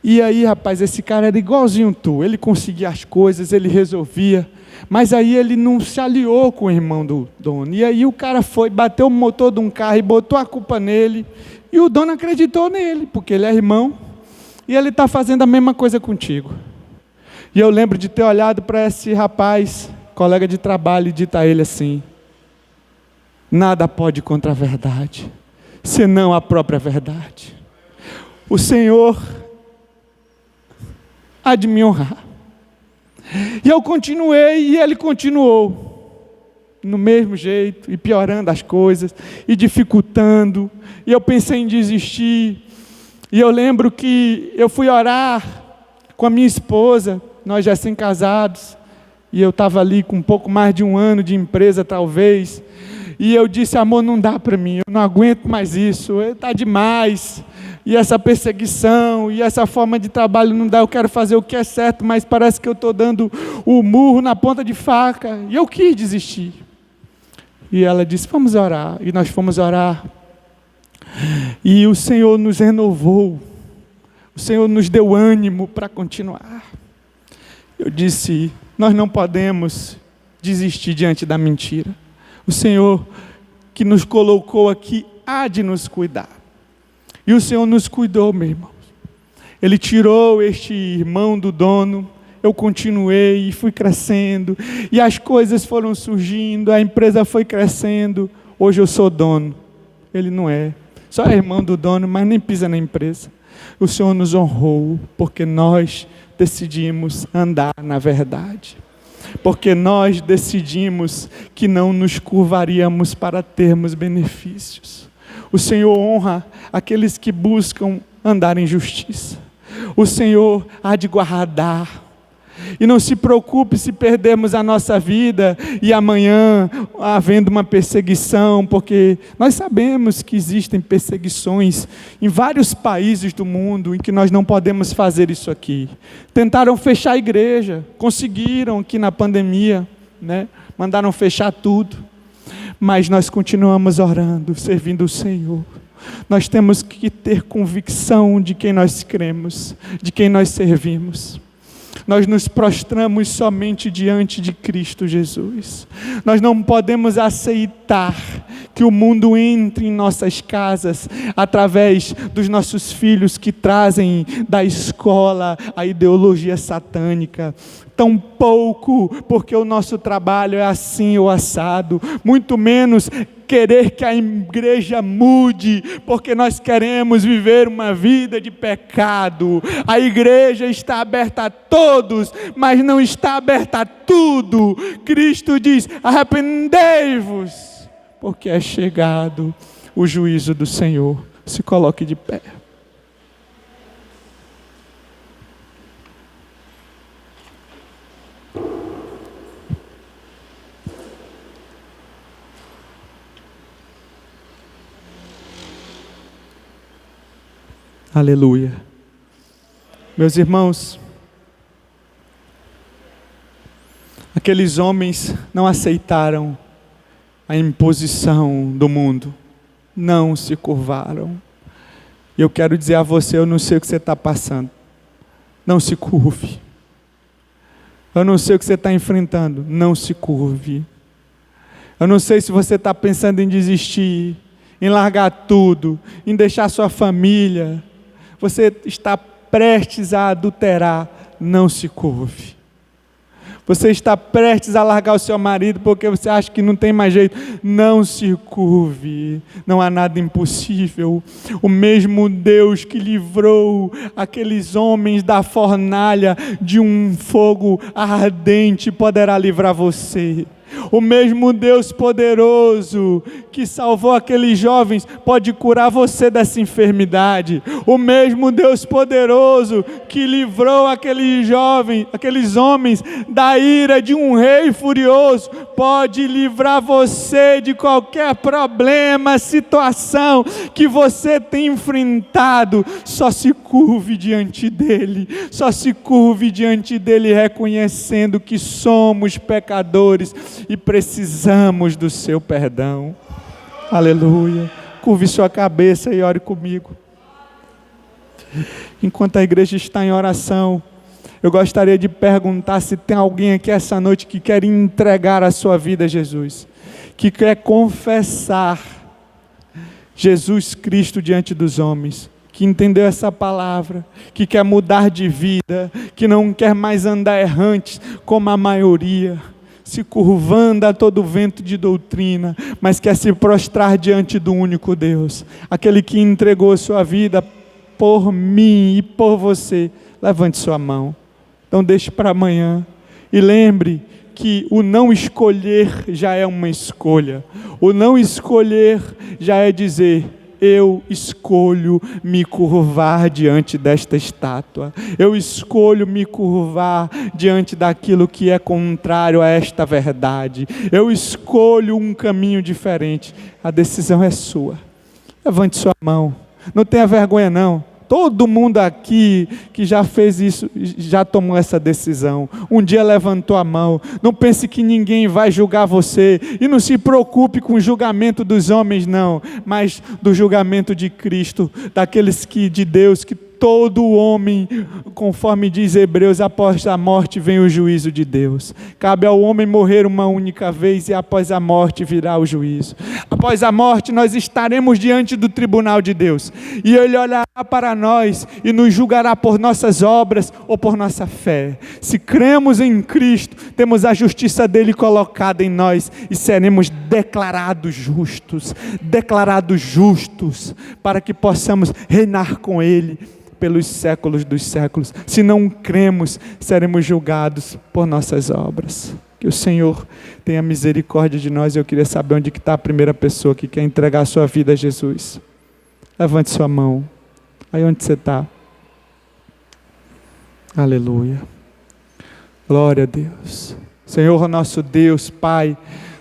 e aí, rapaz, esse cara era igualzinho tu, ele conseguia as coisas, ele resolvia, mas aí ele não se aliou com o irmão do dono, e aí o cara foi, bateu o motor de um carro e botou a culpa nele, e o dono acreditou nele, porque ele é irmão, e ele está fazendo a mesma coisa contigo. E eu lembro de ter olhado para esse rapaz, colega de trabalho, e dito a ele assim, nada pode contra a verdade, senão a própria verdade. O Senhor há de me honrar. E eu continuei, e ele continuou, no mesmo jeito, e piorando as coisas, e dificultando, e eu pensei em desistir, e eu lembro que eu fui orar com a minha esposa, nós já recém-casados, e eu estava ali com um pouco mais de 1 ano de empresa talvez, e eu disse, amor, não dá para mim, eu não aguento mais isso, está demais, e essa perseguição, e essa forma de trabalho não dá, eu quero fazer o que é certo, mas parece que eu estou dando o murro na ponta de faca, e eu quis desistir. E ela disse, vamos orar, e nós fomos orar, e o Senhor nos renovou, o Senhor nos deu ânimo para continuar. Eu disse, nós não podemos desistir diante da mentira. O Senhor que nos colocou aqui há de nos cuidar. E o Senhor nos cuidou, meu irmão. Ele tirou este irmão do dono, eu continuei e fui crescendo, e as coisas foram surgindo, a empresa foi crescendo, hoje eu sou dono, ele não é, só é irmão do dono, mas nem pisa na empresa. O Senhor nos honrou, porque nós decidimos andar na verdade. Porque nós decidimos que não nos curvaríamos para termos benefícios. O Senhor honra aqueles que buscam andar em justiça. O Senhor há de guardar. E não se preocupe se perdermos a nossa vida e amanhã havendo uma perseguição, porque nós sabemos que existem perseguições em vários países do mundo em que nós não podemos fazer isso aqui. Tentaram fechar a igreja, conseguiram aqui na pandemia, né? Mandaram fechar tudo, mas nós continuamos orando, servindo o Senhor. Nós temos que ter convicção de quem nós cremos, de quem nós servimos. Nós nos prostramos somente diante de Cristo Jesus. Nós não podemos aceitar que o mundo entre em nossas casas através dos nossos filhos que trazem da escola a ideologia satânica. Tampouco porque o nosso trabalho é assim ou assado, muito menos querer que a igreja mude, porque nós queremos viver uma vida de pecado. A igreja está aberta a todos, mas não está aberta a tudo. Cristo diz, arrependei-vos, porque é chegado o juízo do Senhor. Se coloque de pé. Aleluia. Meus irmãos, aqueles homens não aceitaram a imposição do mundo, não se curvaram. E eu quero dizer a você, eu não sei o que você está passando, não se curve. Eu não sei o que você está enfrentando, não se curve. Eu não sei se você está pensando em desistir, em largar tudo, em deixar sua família. Você está prestes a adulterar, não se curve. Você está prestes a largar o seu marido porque você acha que não tem mais jeito. Não se curve, não há nada impossível. O mesmo Deus que livrou aqueles homens da fornalha de um fogo ardente poderá livrar você. O mesmo Deus poderoso que salvou aqueles jovens pode curar você dessa enfermidade. O mesmo Deus poderoso que livrou aqueles jovens, aqueles homens da ira de um rei furioso, pode livrar você de qualquer problema, situação que você tem enfrentado. Só se curve diante dele, só se curve diante dele reconhecendo que somos pecadores e precisamos do seu perdão. Aleluia. Curve sua cabeça e ore comigo. Enquanto a igreja está em oração, eu gostaria de perguntar se tem alguém aqui essa noite que quer entregar a sua vida a Jesus, que quer confessar Jesus Cristo diante dos homens, que entendeu essa palavra, que quer mudar de vida, que não quer mais andar errante como a maioria, se curvando a todo vento de doutrina, mas quer se prostrar diante do único Deus, aquele que entregou sua vida por mim e por você. Levante sua mão. Então deixe para amanhã. E lembre que o não escolher já é uma escolha. O não escolher já é dizer: eu escolho me curvar diante desta estátua. Eu escolho me curvar diante daquilo que é contrário a esta verdade. Eu escolho um caminho diferente. A decisão é sua. Levante sua mão. Não tenha vergonha não. Todo mundo aqui que já fez isso, já tomou essa decisão. Um dia levantou a mão. Não pense que ninguém vai julgar você. E não se preocupe com o julgamento dos homens, não. Mas do julgamento de Cristo, daqueles que, de Deus, que todo homem, conforme diz Hebreus, após a morte vem o juízo de Deus. Cabe ao homem morrer uma única vez e após a morte virá o juízo. Após a morte nós estaremos diante do tribunal de Deus. E Ele olhará para nós e nos julgará por nossas obras ou por nossa fé. Se cremos em Cristo, temos a justiça dele colocada em nós e seremos declarados justos, para que possamos reinar com Ele pelos séculos dos séculos. Se não cremos, seremos julgados por nossas obras. Que o Senhor tenha misericórdia de nós. Eu queria saber onde está a primeira pessoa que quer entregar a sua vida a Jesus. Levante sua mão. Aí onde você está. Aleluia. Glória a Deus. Senhor nosso Deus, Pai,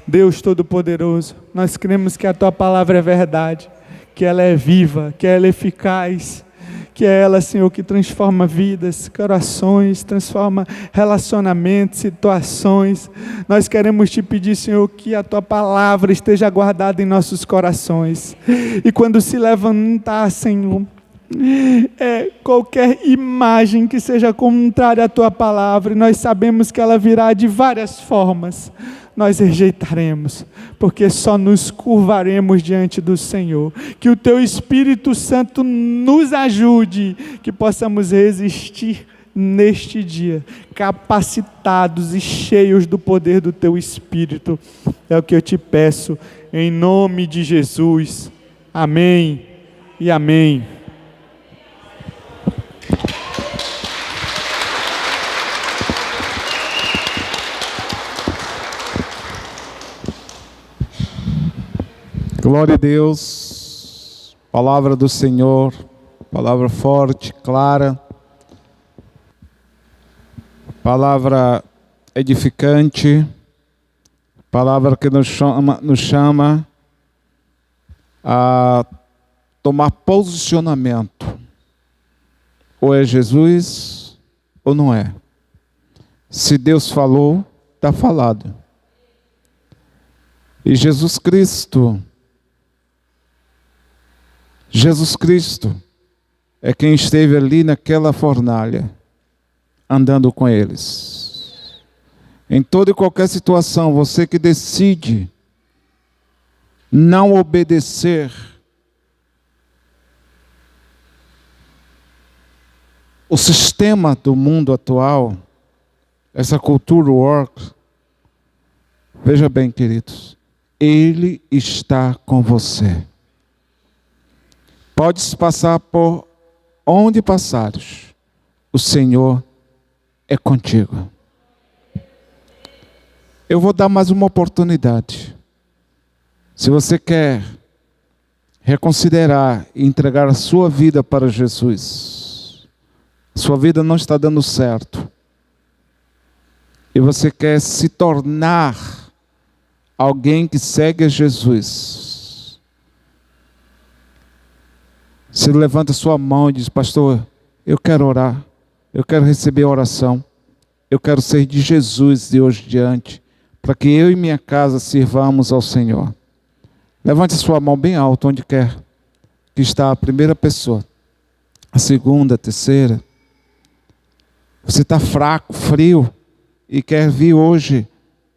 Deus Todo-Poderoso, nós cremos que a Tua palavra é verdade, que ela é viva, que ela é eficaz, que é ela, Senhor, que transforma vidas, corações, transforma relacionamentos, situações. Nós queremos Te pedir, Senhor, que a Tua palavra esteja guardada em nossos corações. E quando se levantar, Senhor, qualquer imagem que seja contrária à Tua palavra, nós sabemos que ela virá de várias formas, nós rejeitaremos, porque só nos curvaremos diante do Senhor. Que o Teu Espírito Santo nos ajude, que possamos resistir neste dia, capacitados e cheios do poder do Teu Espírito. É o que eu Te peço, em nome de Jesus. Amém e amém. Glória a Deus, palavra do Senhor, palavra forte, clara, palavra edificante, palavra que nos chama a tomar posicionamento. Ou é Jesus ou não é. Se Deus falou, está falado. E Jesus Cristo é quem esteve ali naquela fornalha, andando com eles. Em toda e qualquer situação, você que decide não obedecer o sistema do mundo atual, essa cultura work, veja bem, queridos, Ele está com você. Podes passar por onde passares, o Senhor é contigo. Eu vou dar mais uma oportunidade. Se você quer reconsiderar e entregar a sua vida para Jesus, sua vida não está dando certo, e você quer se tornar alguém que segue a Jesus, você levanta sua mão e diz: pastor, eu quero orar, eu quero receber a oração, eu quero ser de Jesus de hoje em diante, para que eu e minha casa sirvamos ao Senhor. Levante sua mão bem alto, onde quer que está a primeira pessoa, a segunda, a terceira. Você está fraco, frio, e quer vir hoje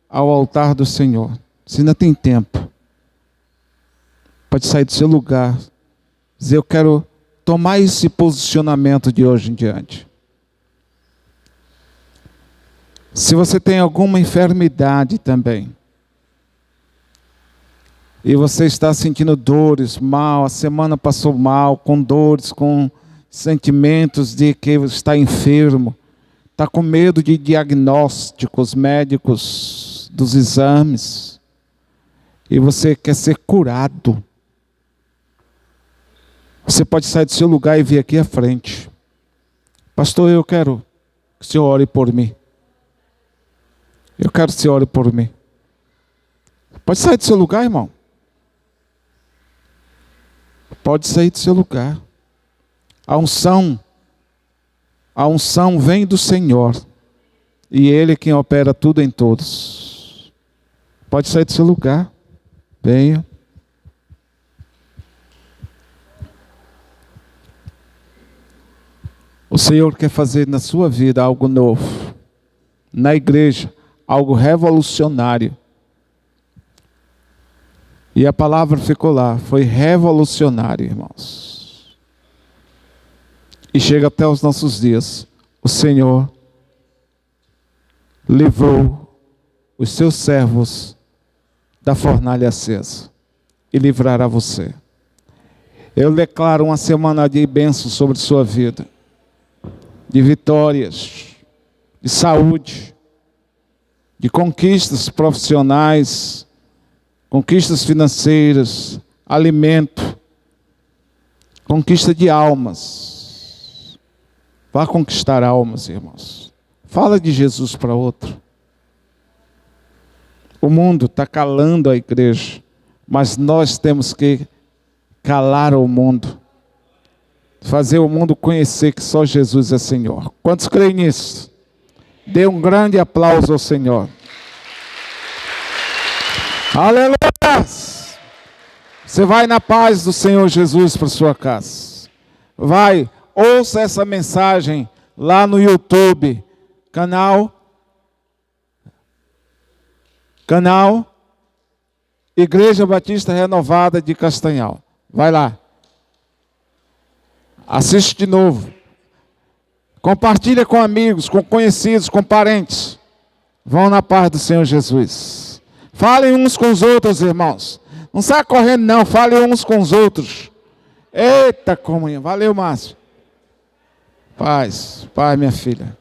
ao altar do Senhor. Você ainda tem tempo. Pode sair do seu lugar, dizer: eu quero tomar esse posicionamento de hoje em diante. Se você tem alguma enfermidade também, e você está sentindo dores, mal, a semana passou mal, com dores, com sentimentos de que está enfermo, está com medo de diagnósticos médicos, dos exames, e você quer ser curado, você pode sair do seu lugar e vir aqui à frente. Pastor, eu quero que o Senhor ore por mim. Eu quero que o Senhor ore por mim. Pode sair do seu lugar, irmão. Pode sair do seu lugar. A unção vem do Senhor. E Ele é quem opera tudo em todos. Pode sair do seu lugar. Venha. O Senhor quer fazer na sua vida algo novo. Na igreja, algo revolucionário. E a palavra ficou lá, foi revolucionário, irmãos. E chega até os nossos dias. O Senhor livrou os seus servos da fornalha acesa e livrará você. Eu declaro uma semana de bênção sobre sua vida, de vitórias, de saúde, de conquistas profissionais, conquistas financeiras, alimento, conquista de almas. Vá conquistar almas, irmãos. Fala de Jesus para outro. O mundo está calando a igreja, mas nós temos que calar o mundo. Fazer o mundo conhecer que só Jesus é Senhor. Quantos creem nisso? Dê um grande aplauso ao Senhor. Aleluia! Você vai na paz do Senhor Jesus para sua casa. Vai, ouça essa mensagem lá no YouTube, canal Igreja Batista Renovada de Castanhal. Vai lá. Assiste de novo. Compartilha com amigos, com conhecidos, com parentes. Vão na paz do Senhor Jesus. Falem uns com os outros, irmãos. Não saia correndo, não. Falem uns com os outros. Eita, comunhão. Valeu, Márcio. Paz, minha filha.